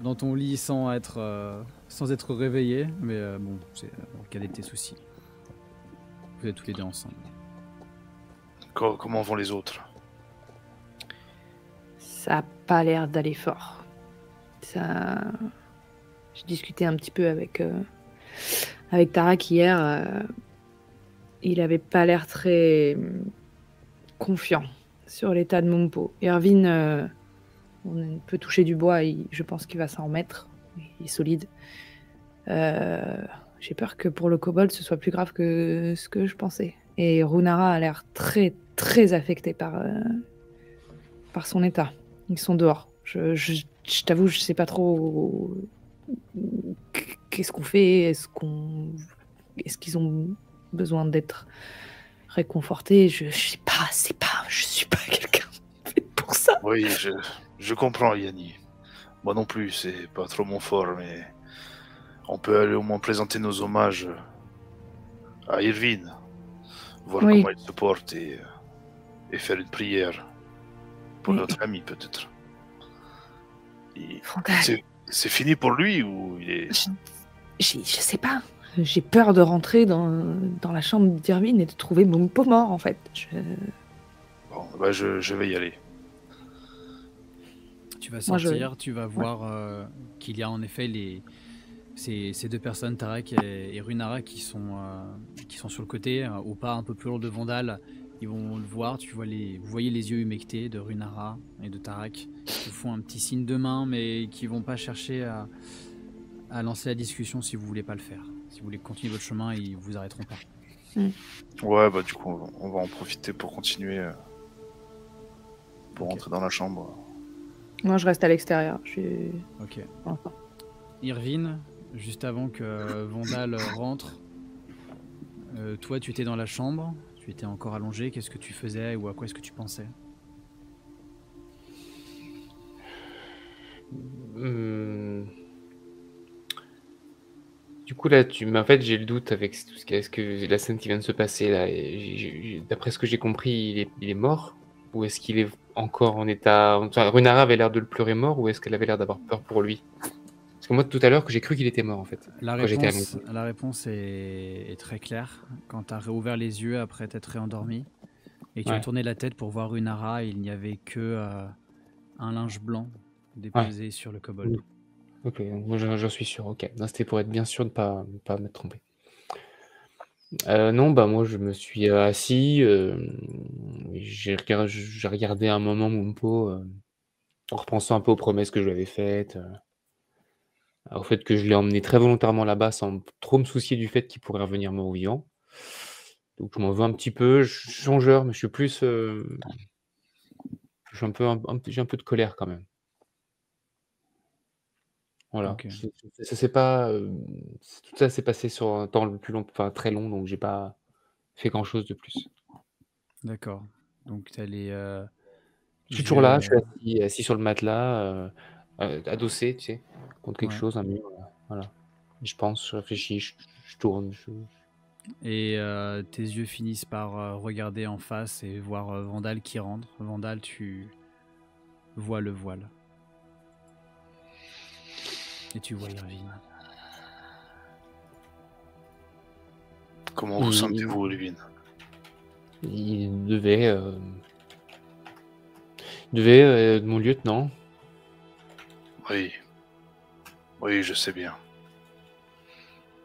dans ton lit sans être réveillé, mais bon, c'est le cas de tes soucis. Vous êtes tous les deux ensemble. Comment vont les autres? Ça a pas l'air d'aller fort. J'ai discuté un petit peu avec Tarak hier. Il avait pas l'air très confiant sur l'état de Mumpo. Irvine, on peut toucher du bois, je pense qu'il va s'en remettre. Il est solide. J'ai peur que pour le kobold, ce soit plus grave que ce que je pensais. Et Runara a l'air très, très affecté par son état. Ils sont dehors. Je t'avoue, je sais pas trop qu'est-ce qu'on fait. Est-ce qu'ils ont besoin d'être réconfortés? Je suis pas quelqu'un fait pour ça. Oui, je comprends, Yanni. Moi non plus, c'est pas trop mon fort, mais on peut aller au moins présenter nos hommages à Irvine, voir comment il se porte et faire une prière pour notre ami, peut-être. C'est fini pour lui ou il est... Je sais pas. J'ai peur de rentrer dans la chambre d'Irvine et de trouver mon pot mort, en fait. Bon, bah je vais y aller. Tu vas sortir, tu vas voir qu'il y a en effet ces deux personnes, Tarak et Runara, qui sont sur le côté, au pas un peu plus loin de Vondal. Ils vont le voir, vous voyez les yeux humectés de Runara et de Tarak, qui vous font un petit signe de main, mais qui vont pas chercher à lancer la discussion si vous voulez pas le faire. Si vous voulez continuer votre chemin, ils vous arrêteront pas. Ouais, bah du coup, on va en profiter pour continuer, pour rentrer dans la chambre. Moi, je reste à l'extérieur. Ok. Irvine, juste avant que Vondal rentre, toi, tu étais dans la chambre, tu étais encore allongé. Qu'est-ce que tu faisais ou à quoi est-ce que tu pensais? Du coup là, en fait, j'ai le doute avec tout ce que la scène qui vient de se passer là. D'après ce que j'ai compris, il est mort, ou est-ce qu'il est encore en état... Enfin, Runara avait l'air de le pleurer mort, ou est-ce qu'elle avait l'air d'avoir peur pour lui? Parce que moi, tout à l'heure, j'ai cru qu'il était mort en fait. La réponse est très claire. Quand tu as réouvert les yeux après t'être réendormi, Et tu as tourné la tête pour voir Runara et il n'y avait que un linge blanc déposé sur le kobold. Ok, donc moi j'en suis sûr, ok. Non, c'était pour être bien sûr de pas m'être trompé. Non, bah moi je me suis assis, j'ai regardé un moment Mumpo, en repensant un peu aux promesses que je lui avais faites, au fait que je l'ai emmené très volontairement là-bas sans trop me soucier du fait qu'il pourrait revenir mort-vivant. Donc je m'en veux un petit peu, je suis songeur, mais je suis plus, je suis j'ai un peu de colère quand même. Voilà, Ok, ça s'est pas, tout ça s'est passé sur un temps le plus long, enfin très long, donc j'ai pas fait grand-chose de plus. d'accord. Donc tu as les Je suis toujours yeux... là, je suis assis sur le matelas, adossé, tu sais, contre quelque ouais. chose, un mur, voilà. Je pense, je réfléchis, je tourne, Et tes yeux finissent par regarder en face et voir Vandal qui rentre. Vandal, tu vois le voile. Et tu vois Irvine. Comment vous Il sentez-vous, Irvine? il devait, mon lieutenant. Oui. Oui, je sais bien.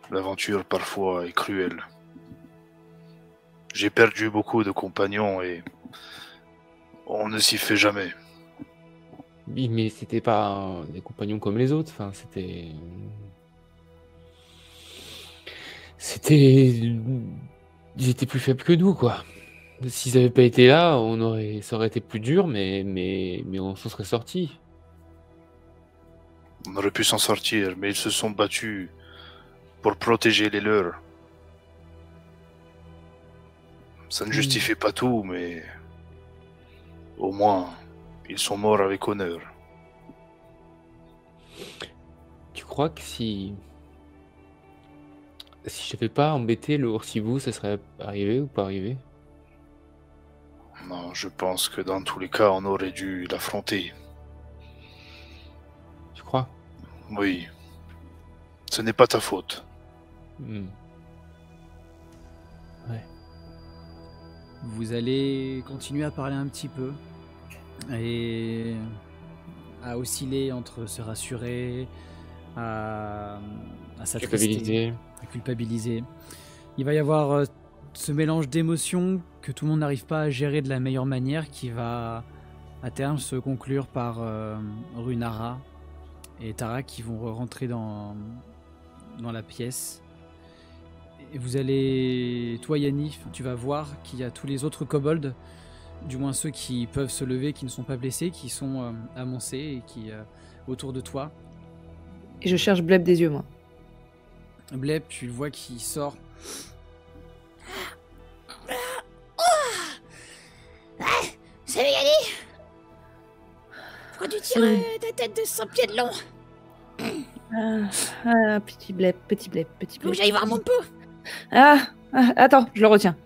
L'aventure parfois est cruelle. J'ai perdu beaucoup de compagnons et on ne s'y fait jamais. Oui, mais c'était pas des compagnons comme les autres, enfin, ils étaient plus faibles que nous, quoi. S'ils avaient pas été là, ça aurait été plus dur, mais on s'en serait sortis. On aurait pu s'en sortir, mais ils se sont battus pour protéger les leurs. Ça ne justifie pas tout, mais au moins, ils sont morts avec honneur. Tu crois que si j'avais pas embêté le Oursibou, ça serait arrivé ou pas arrivé? Non, je pense que dans tous les cas, on aurait dû l'affronter. Tu crois? Oui. Ce n'est pas ta faute. Ouais. Vous allez continuer à parler un petit peu et à osciller entre se rassurer, à s'attrister, Culpabilité. à culpabiliser. Il va y avoir ce mélange d'émotions que tout le monde n'arrive pas à gérer de la meilleure manière qui va à terme se conclure par Runara et Tara qui vont rentrer dans la pièce. Et vous allez, toi Yanni, tu vas voir qu'il y a tous les autres kobolds, du moins ceux qui peuvent se lever, qui ne sont pas blessés, qui sont amoncés et qui autour de toi. Et je cherche Bleb des yeux, moi. Bleb, tu le vois qui sort. Salut Yanni. Pourquoi tu tires ta tête de 100 pieds de long? Petit Bleb, petit Bleb, petit Faut Bleb. que j'aille voir mon pot. Attends, je le retiens.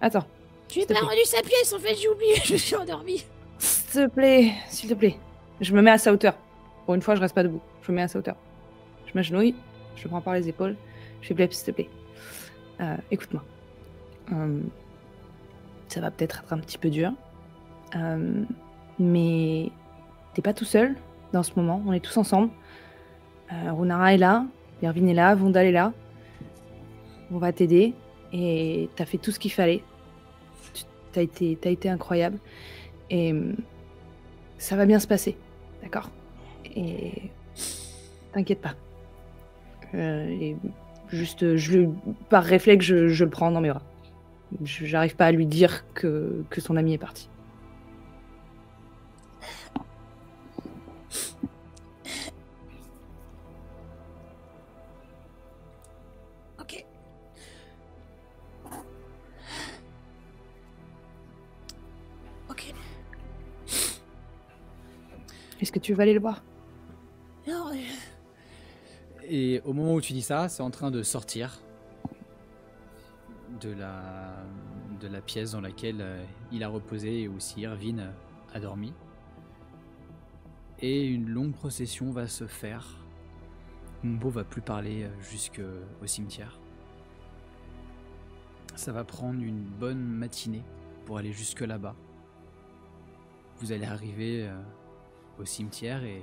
Attends, Tu n'as S'il te pas plaît. rendu sa pièce, en fait j'ai oublié, je suis endormie. s'il te plaît. Je me mets à sa hauteur. Pour une fois, je reste pas debout. Je me mets à sa hauteur. Je m'agenouille, je le prends par les épaules. Je fais Bleb, s'il te plaît. Écoute-moi. Ça va peut-être être un petit peu dur. Mais t'es pas tout seul dans ce moment. On est tous ensemble. Runara est là, Irvine est là, Vandal est là. On va t'aider. Et t'as fait tout ce qu'il fallait. T'as été incroyable. Et ça va bien se passer. D'accord? Et t'inquiète pas. Et juste, par réflexe, je le prends dans mes bras. J'arrive pas à lui dire que son ami est parti. Ok. Ok. Est-ce que tu veux aller le voir? Non, Et au moment où tu dis ça, c'est en train de sortir de la pièce dans laquelle il a reposé et aussi Irvine a dormi. Et une longue procession va se faire. Mumbo va plus parler jusqu'au cimetière. Ça va prendre une bonne matinée pour aller jusque là-bas. Vous allez arriver au cimetière et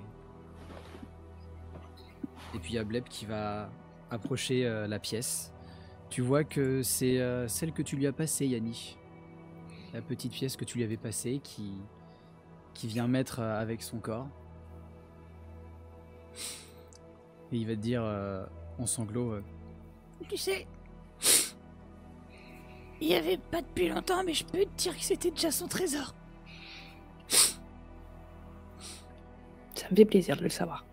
puis il y a Bleb qui va approcher la pièce. Tu vois que c'est celle que tu lui as passée, Yanni. La petite pièce que tu lui avais passée qui vient mettre avec son corps. Et il va te dire en sanglots Tu sais, il y avait pas depuis longtemps, mais je peux te dire que c'était déjà son trésor. Ça me fait plaisir de le savoir.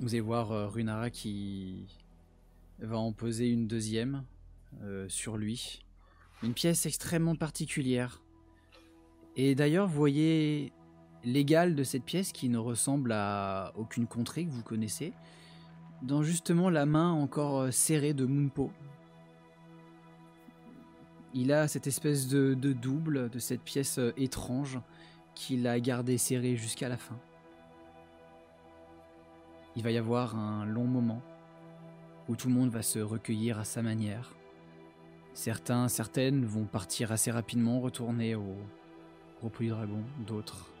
Vous allez voir Runara qui va en poser une deuxième sur lui. Une pièce extrêmement particulière. Et d'ailleurs, vous voyez l'égal de cette pièce qui ne ressemble à aucune contrée que vous connaissez, dans justement la main encore serrée de Mumpo. Il a cette espèce de double de cette pièce étrange qu'il a gardée serrée jusqu'à la fin. Il va y avoir un long moment où tout le monde va se recueillir à sa manière. Certaines vont partir assez rapidement, retourner au repos du dragon. D'autres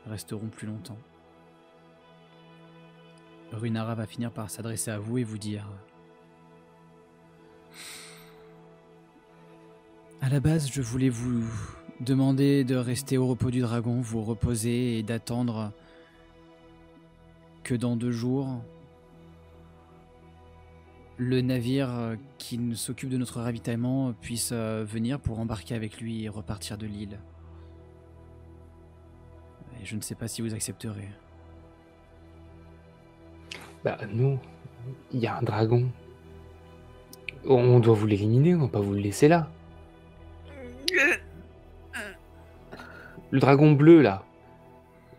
resteront plus longtemps. Runara va finir par s'adresser à vous et vous dire: à la base, je voulais vous demander de rester au repos du dragon, vous reposer et d'attendre que dans 2 jours, le navire qui s'occupe de notre ravitaillement puisse venir pour embarquer avec lui et repartir de l'île. Et je ne sais pas si vous accepterez. Bah non, il y a un dragon. On doit vous l'éliminer, on va pas vous le laisser là. Le dragon bleu là,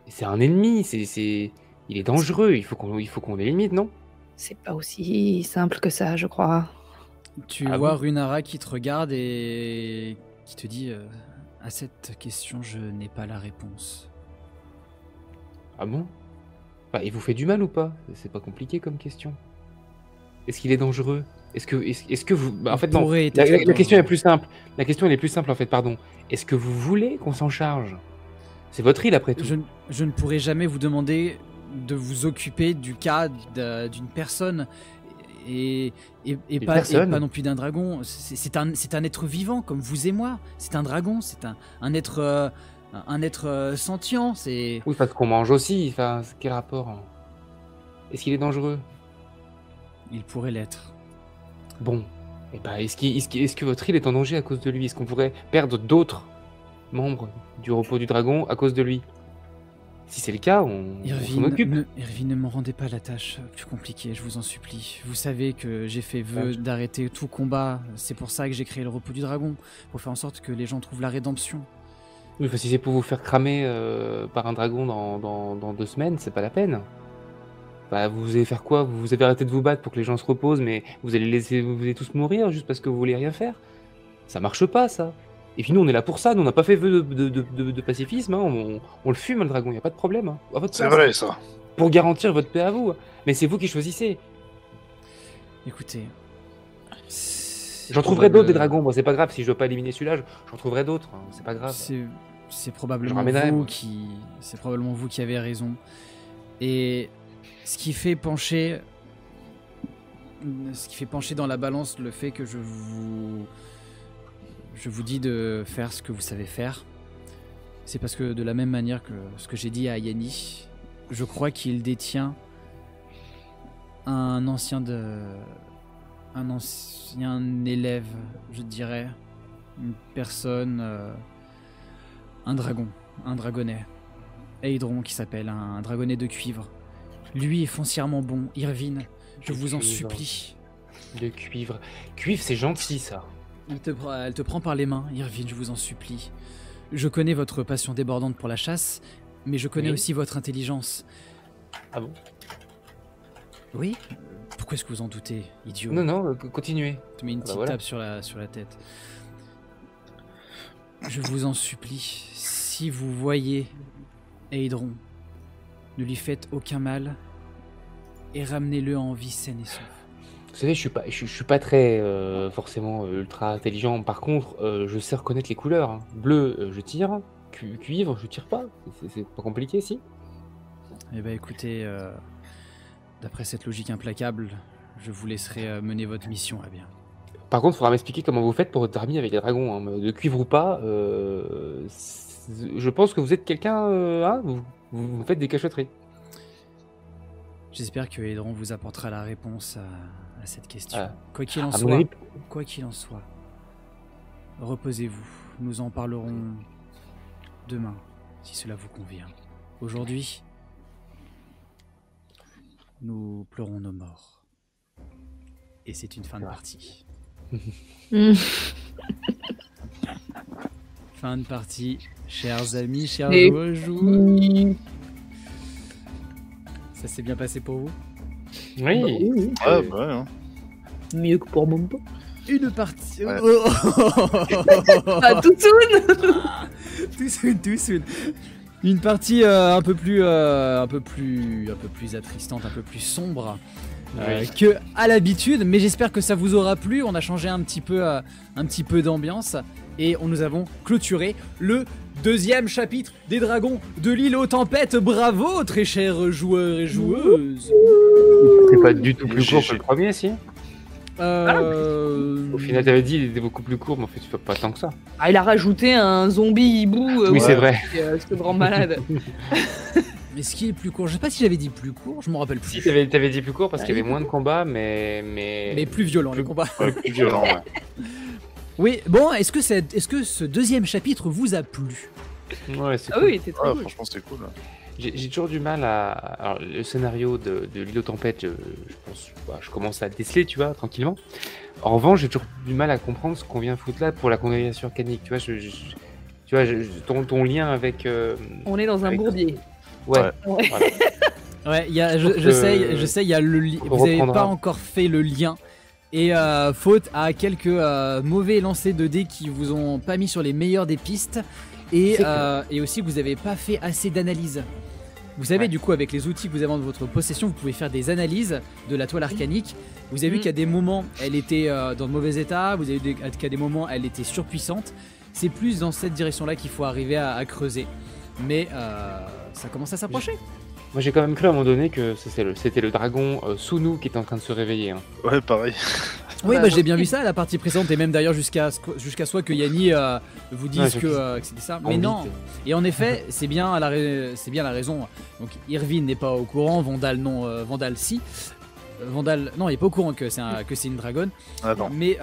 c'est un ennemi, il est dangereux, il faut qu'on l'élimine, non? C'est pas aussi simple que ça, je crois. Tu Ah vois bon Runara qui te regarde et qui te dit à cette question, je n'ai pas la réponse. Ah bon? Bah, il vous fait du mal ou pas? C'est pas compliqué comme question. Est-ce qu'il est dangereux? Est-ce que vous... Bah, en fait, non. pourrait être La très question est dangereux. plus simple. La question, elle est plus simple, en fait, pardon. Est-ce que vous voulez qu'on s'en charge? C'est votre île, après tout. Je ne pourrai jamais vous demander de vous occuper du cas d'une personne et pas non plus d'un dragon. C'est un être vivant comme vous et moi. C'est un dragon, c'est un être sentient. C'est Oui, parce qu'on mange aussi. Enfin, quel rapport? Est-ce qu'il est dangereux? il pourrait l'être. Bon. Et bah, est-ce que votre île est en danger à cause de lui? Est-ce qu'on pourrait perdre d'autres membres du repos du dragon à cause de lui? Si c'est le cas, on s'en occupe. Irvine, ne me rendez pas la tâche plus compliquée, je vous en supplie. Vous savez que j'ai fait vœu d'arrêter tout combat. C'est pour ça que j'ai créé le repos du dragon, pour faire en sorte que les gens trouvent la rédemption. Oui, enfin, si c'est pour vous faire cramer par un dragon dans 2 semaines, c'est pas la peine. Bah, vous allez faire quoi? Vous avez arrêté de vous battre pour que les gens se reposent, mais vous allez tous mourir juste parce que vous voulez rien faire? Ça marche pas, ça. Et puis nous, on est là pour ça. Nous, on n'a pas fait vœu de pacifisme. Hein. On le fume, le dragon. Il n'y a pas de problème. Hein. À votre C'est place. vrai, ça. Pour garantir votre paix à vous. Mais c'est vous qui choisissez. Écoutez... J'en trouverai d'autres des dragons. Moi, c'est pas grave. Si je dois pas éliminer celui-là, j'en trouverai d'autres. Hein. C'est pas grave. C'est probablement ramènerai, moi. c'est probablement vous qui avez raison. Et ce qui fait pencher dans la balance le fait que je vous dis de faire ce que vous savez faire, c'est parce que de la même manière que ce que j'ai dit à Yanni, je crois qu'il détient un ancien élève, je dirais, une personne, un dragonnet, Aedron qui s'appelle, un dragonnet de cuivre. Lui est foncièrement bon. Irvine, je vous en supplie. De cuivre. Cuivre, c'est gentil, ça. Elle te prend par les mains, Irvine, je vous en supplie. Je connais votre passion débordante pour la chasse, mais je connais aussi votre intelligence. Ah bon? Oui? Pourquoi est-ce que vous en doutez, idiot? Non, continuez. Tu mets une petite tape sur la tête. Je vous en supplie, si vous voyez Aedron, ne lui faites aucun mal et ramenez-le en vie saine et sauve. savez, je suis pas très forcément ultra intelligent. Par contre, je sais reconnaître les couleurs. Hein. Bleu, je tire. Cuivre, je tire pas. C'est pas compliqué, si. Eh ben écoutez, d'après cette logique implacable, je vous laisserai mener votre mission à bien. Par contre, il faudra m'expliquer comment vous faites pour être ami avec les dragons. Hein. De cuivre ou pas, je pense que vous êtes quelqu'un. Hein, vous faites des cachotteries. J'espère que Edron vous apportera la réponse à cette question. Ah. Quoi qu'il en À mon soit, avis, reposez-vous. Nous en parlerons demain, si cela vous convient. Aujourd'hui, nous pleurons nos morts. Et c'est une fin de partie. Fin de partie, chers amis, chers Et- joueurs. Ça s'est bien passé pour vous? oui. Ah, bah ouais. Hein. Mieux que pour mon pot. Une partie. Ouais. Ah, tout soon. Tout soon. Une partie un peu plus attristante, un peu plus sombre que à l'habitude, mais j'espère que ça vous aura plu. On a changé un petit peu d'ambiance et nous avons clôturé le deuxième chapitre des Dragons de l'île aux tempêtes. Bravo, très chers joueurs et joueuses. C'est pas du tout plus court que GG. le premier, si. Au final, t'avais dit il était beaucoup plus court, mais en fait, tu fais pas tant que ça. Ah, il a rajouté un zombie hibou. Oui, c'est vrai. Ce grand malade. Mais ce qui est le plus court, je sais pas si j'avais dit plus court, je m'en rappelle plus. Si, t'avais dit plus court parce qu'il y avait moins de combats, mais Mais plus violent les combats. Ouais, plus violent, ouais. Oui, bon, est-ce que ce deuxième chapitre vous a plu? Ouais, c'est Ah cool. oui, il était très Ah, cool. franchement, c'était cool. Là. J'ai toujours du mal à. Alors, le scénario de l'île aux tempêtes, je pense, je commence à déceler, tu vois, tranquillement. En revanche, j'ai toujours du mal à comprendre ce qu'on vient foutre là pour la congrégation arcanique. Tu vois, ton lien avec. On est dans un Avec- bourbier. Ouais. Ouais. Voilà. Ouais, trouve je sais, il y a on vous avez pas reprendra. encore fait le lien. Et faute à quelques mauvais lancers de dés qui vous ont pas mis sur les meilleures des pistes. Et, C'est clair. et aussi, vous avez pas fait assez d'analyse. Vous savez, Ouais. du coup, avec les outils que vous avez en votre possession, vous pouvez faire des analyses de la toile arcanique. Vous avez vu Mhm. qu'à des moments, elle était dans de mauvais état. Vous avez vu qu'à des moments, elle était surpuissante. C'est plus dans cette direction-là qu'il faut arriver à creuser. Mais ça commence à s'approcher. Moi, j'ai quand même cru à un moment donné que c'était le dragon Sunu qui était en train de se réveiller. Hein. Ouais, pareil. Oui, Bah, bah, j'ai moi bien aussi. vu ça à la partie précédente et même d'ailleurs jusqu'à ce que Yanni vous dise Ouais, que c'était ça. Mais En non. vite. Et en effet, c'est bien la raison. Donc Irvine n'est pas au courant, Vandal non, Vandal si. Vandal, non, il est pas au courant que c'est une dragonne. Ah non. Mais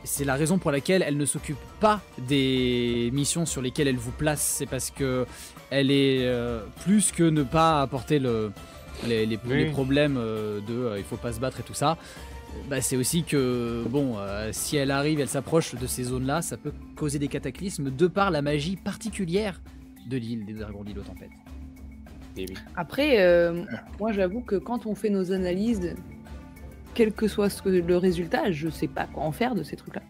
c'est la raison pour laquelle elle ne s'occupe pas des missions sur lesquelles elle vous place. C'est parce que elle est plus que ne pas apporter les problèmes il faut pas se battre et tout ça. Bah, c'est aussi que bon, si elle arrive, elle s'approche de ces zones-là, ça peut causer des cataclysmes de par la magie particulière de l'île des dragons de l'île aux tempêtes. Et oui. Après, moi j'avoue que quand on fait nos analyses, quel que soit le résultat, je sais pas quoi en faire de ces trucs-là.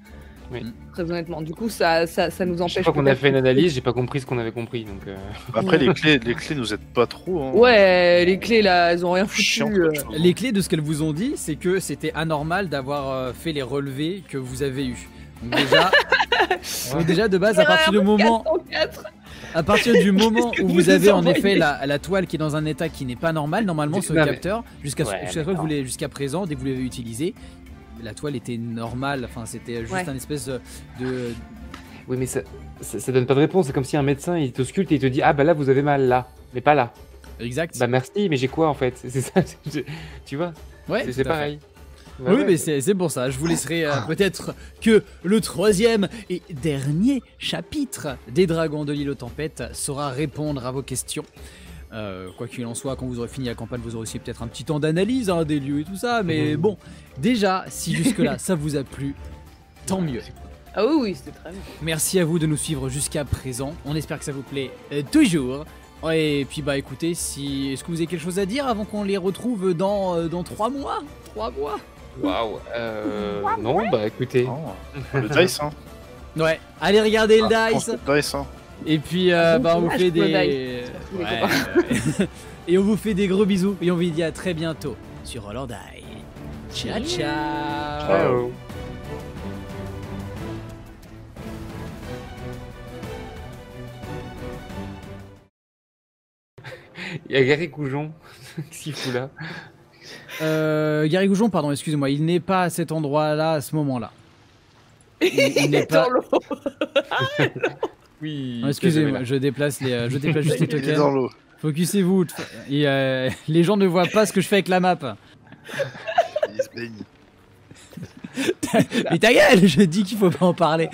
Oui. Très honnêtement. Du coup, ça nous empêche. Chaque fois qu'on a peut-être- fait une analyse, j'ai pas compris ce qu'on avait compris. Donc, Après, les clés nous aident pas trop. Hein. Ouais, les clés là, elles ont rien foutu. Chiant, Les clés de ce qu'elles vous ont dit, c'est que c'était anormal d'avoir fait les relevés que vous avez eus. Donc déjà de base, à partir du moment 404. À partir du moment que où vous vous avez en envoyez. effet la toile qui est dans un état qui n'est pas normal, normalement ce Non, mais- capteur, jusqu'à Ouais, jusqu'à mais non. jusqu'à présent, dès que vous l'avez utilisé, la toile était normale, enfin c'était juste Ouais. un espèce de... oui, mais ça donne pas de réponse. C'est comme si un médecin il t'ausculte et il te dit ah bah là vous avez mal là, mais pas là. Exact. Bah merci, mais j'ai quoi en fait? C'est ça, tu vois? Ouais, C'est tout à fait. pareil. Bah Oui, ouais. mais c'est pour ça. Je vous laisserai peut-être que le troisième et dernier chapitre des Dragons de l'île aux tempêtes saura répondre à vos questions. Quoi qu'il en soit, quand vous aurez fini la campagne, vous aurez aussi peut-être un petit temps d'analyse des lieux et tout ça. Mais bon, déjà, si jusque-là ça vous a plu, tant mieux. Ah oui, oui, c'était très bien. Merci à vous de nous suivre jusqu'à présent. On espère que ça vous plaît toujours. Et puis bah écoutez, est-ce que vous avez quelque chose à dire avant qu'on les retrouve dans 3 mois 3 mois. Waouh. Non, bah écoutez. Non, le dice, hein. Ouais, allez regarder le Ah, dice. le dice, hein. Et puis bon bah on vous courage fait pour le des tous les Ouais. Et on vous fait des gros bisous et on vous dit à très bientôt sur Roll or Die. Ciao, ciao. Ciao. Il y a Gary Goujon. Qu'est-ce qu'il fout là? Gary Goujon, pardon, excusez-moi, il n'est pas à cet endroit-là, à ce moment-là. Il n'est pas. Dans l'eau. Oui. Non, excusez-moi, je déplace juste les Il est tokens. dans l'eau. Focussez-vous. Et, les gens ne voient pas ce que je fais avec la map. Il se baigne. Mais ta gueule, je dis qu'il faut pas en parler.